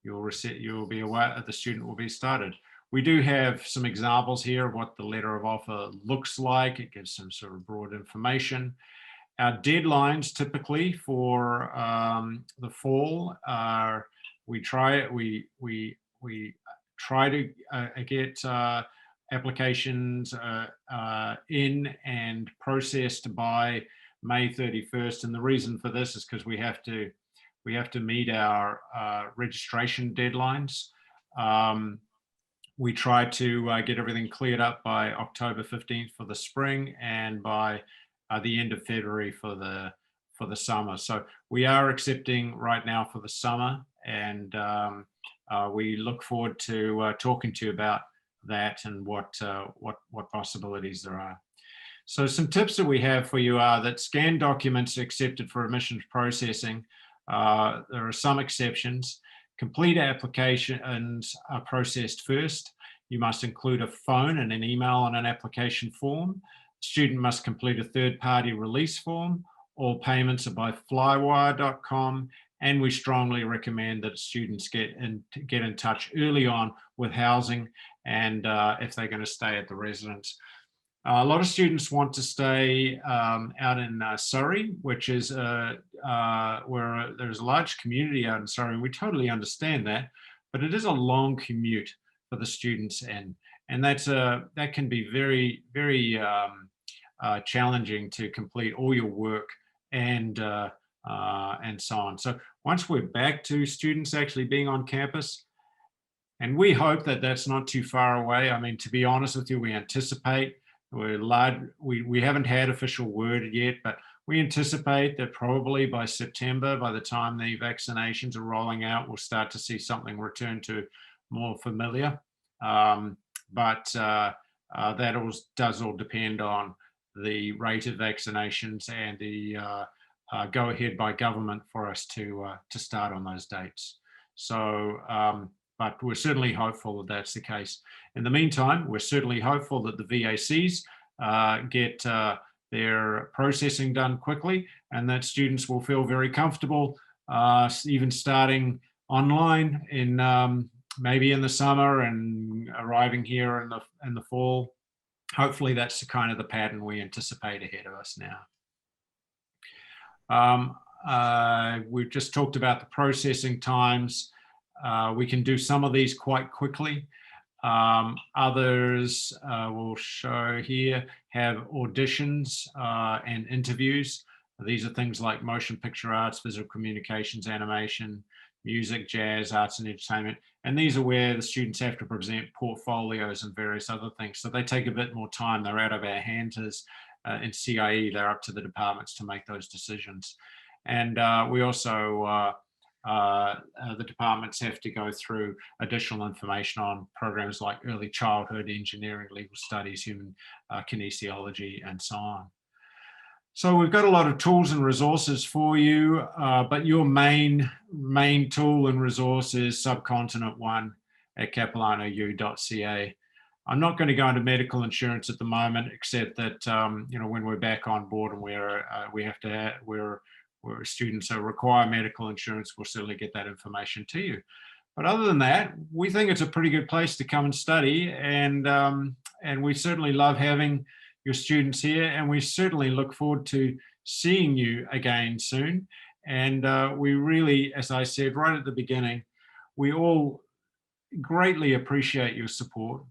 that the student will be started. We do have some examples here of what the letter of offer looks like. It gives some sort of broad information. Our deadlines typically for the fall are we try to get applications in and processed by May 31st, and the reason for this is because we have to meet our registration deadlines. We try to get everything cleared up by October 15th for the spring, and by the end of February for the summer. So we are accepting right now for the summer, and we look forward to talking to you about that and what possibilities there are. So some tips that we have for you are that scanned documents are accepted for admissions processing. There are some exceptions. Complete applications are processed first. You must include a phone and an email on an application form. Student must complete a third-party release form. All payments are by flywire.com, and we strongly recommend that students get in touch early on with housing, and if they're going to stay at the residence. A lot of students want to stay out in Surrey, which is where there's a large community out in Surrey, and we totally understand that, but it is a long commute for the students, and that can be very, very challenging to complete all your work and so on. So once we're back to students actually being on campus, and we hope that that's not too far away. I mean, to be honest with you, we anticipate we haven't had official word yet, but we anticipate that probably by September, by the time the vaccinations are rolling out, we'll start to see something return to more familiar. But that does all depend on the rate of vaccinations and the go ahead by government for us to start on those dates. So, but we're certainly hopeful that that's the case. In the meantime, we're certainly hopeful that the VACs get their processing done quickly, and that students will feel very comfortable even starting online in maybe in the summer and arriving here in the fall. Hopefully that's the kind of the pattern we anticipate ahead of us now. We've just talked about the processing times. We can do some of these quite quickly. Others we'll show here have auditions and interviews. These are things like motion picture arts, visual communications, animation, music, jazz, arts and entertainment. And these are where the students have to present portfolios and various other things. So they take a bit more time. They're out of our hands as in CIE. They're up to the departments to make those decisions. And we also the departments have to go through additional information on programs like early childhood, engineering, legal studies, human kinesiology, and so on. So we've got a lot of tools and resources for you, but your main tool and resource is Subcontinent 1 at capilanu.ca. I'm not going to go into medical insurance at the moment, except that when we're back on board and where students require medical insurance, we'll certainly get that information to you. But other than that, we think it's a pretty good place to come and study, and we certainly love having your students here, and we certainly look forward to seeing you again soon. And we really, as I said right at the beginning, we all greatly appreciate your support.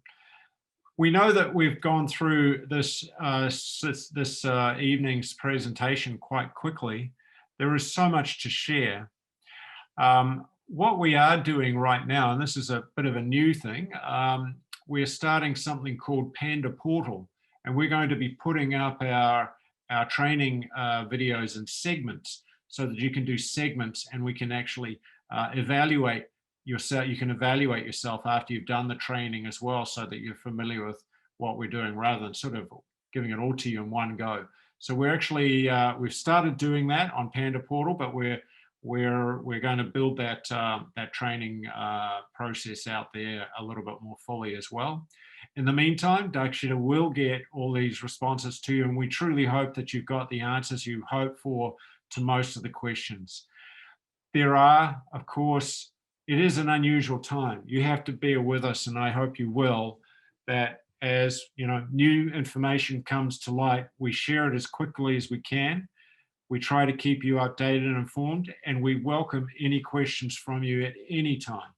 We know that we've gone through this evening's presentation quite quickly. There is so much to share. What we are doing right now, and this is a bit of a new thing, we're starting something called Panda Portal, and we're going to be putting up our training videos in segments so that you can do segments, and we can actually evaluate yourself. You can evaluate yourself after you've done the training as well, so that you're familiar with what we're doing rather than sort of giving it all to you in one go. So we're actually, we've started doing that on Panda Portal, but we're going to build that training process out there a little bit more fully as well. In the meantime, Dakshita will get all these responses to you, and we truly hope that you've got the answers you hope for to most of the questions. There are, of course, it is an unusual time. You have to bear with us, and I hope you will, that as new information comes to light, we share it as quickly as we can. We try to keep you updated and informed, and we welcome any questions from you at any time.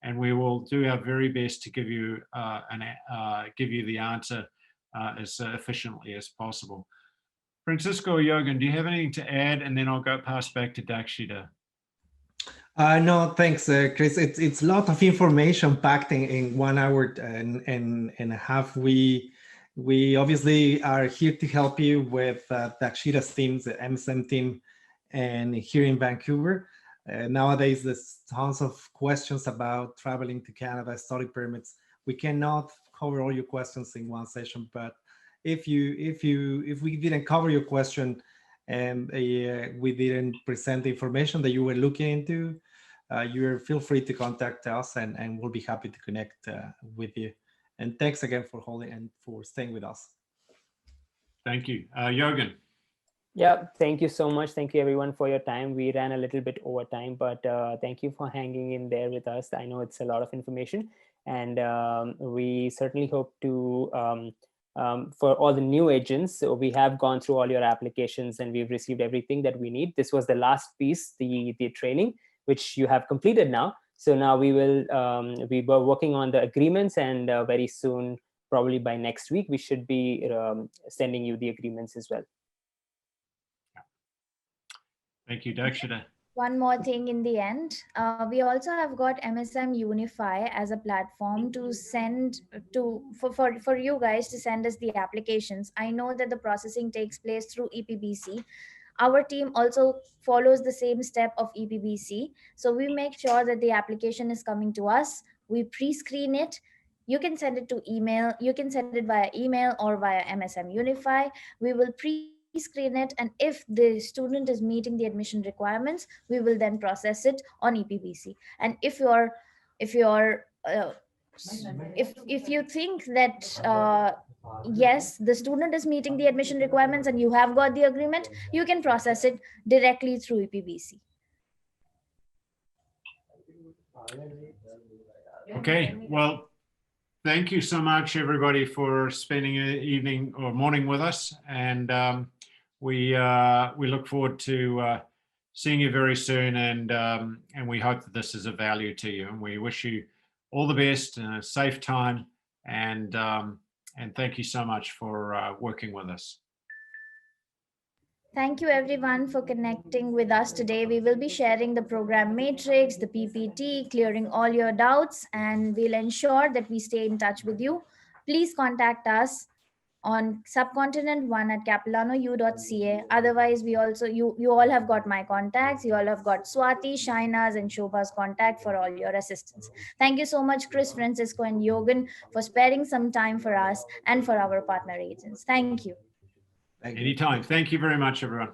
And we will do our very best to give you the answer as efficiently as possible. Francisco or Jürgen, do you have anything to add? And then I'll go pass back to Dakshita. No, thanks, Chris. It's a lot of information packed in 1 hour and a half. We obviously are here to help you with Dakshita's team, the MSM team, and here in Vancouver. Nowadays, there's tons of questions about traveling to Canada, study permits. We cannot cover all your questions in one session, but if we didn't cover your question and we didn't present the information that you were looking into, feel free to contact us and we'll be happy to connect with you. And thanks again for holding and for staying with us. Thank you. Jürgen. Yeah, thank you so much. Thank you everyone for your time. We ran a little bit over time, but thank you for hanging in there with us. I know it's a lot of information, and we certainly hope to, for all the new agents, so we have gone through all your applications and we've received everything that we need. This was the last piece, the training, which you have completed now. So now we were working on the agreements, and very soon, probably by next week, we should be sending you the agreements as well. Thank you, Dakshita. One more thing in the end, we also have got MSM Unify as a platform to send to for you guys to send us the applications. I know that the processing takes place through EPBC. Our team also follows the same step of EPBC. So we make sure that the application is coming to us. We pre-screen it. You can send it to email. You can send it via email or via MSM Unify. We will pre-screen it, and if the student is meeting the admission requirements, we will then process it on EPBC. And if you think that yes, the student is meeting the admission requirements and you have got the agreement, you can process it directly through EPBC. Okay, well, thank you so much, everybody, for spending an evening or morning with us. And we look forward to seeing you very soon. And we hope that this is of value to you. And we wish you all the best and a safe time. And thank you so much for working with us. Thank you everyone for connecting with us today. We will be sharing the program matrix, the PPT, clearing all your doubts, and we'll ensure that we stay in touch with you. Please contact us on subcontinent1@capilano.ca. Otherwise, you all have got my contacts. You all have got Swati, Shaina's, and Shobha's contact for all your assistance. Thank you so much, Chris, Francisco, and Jürgen, for sparing some time for us and for our partner agents. Thank you. Anytime. Thank you very much, everyone.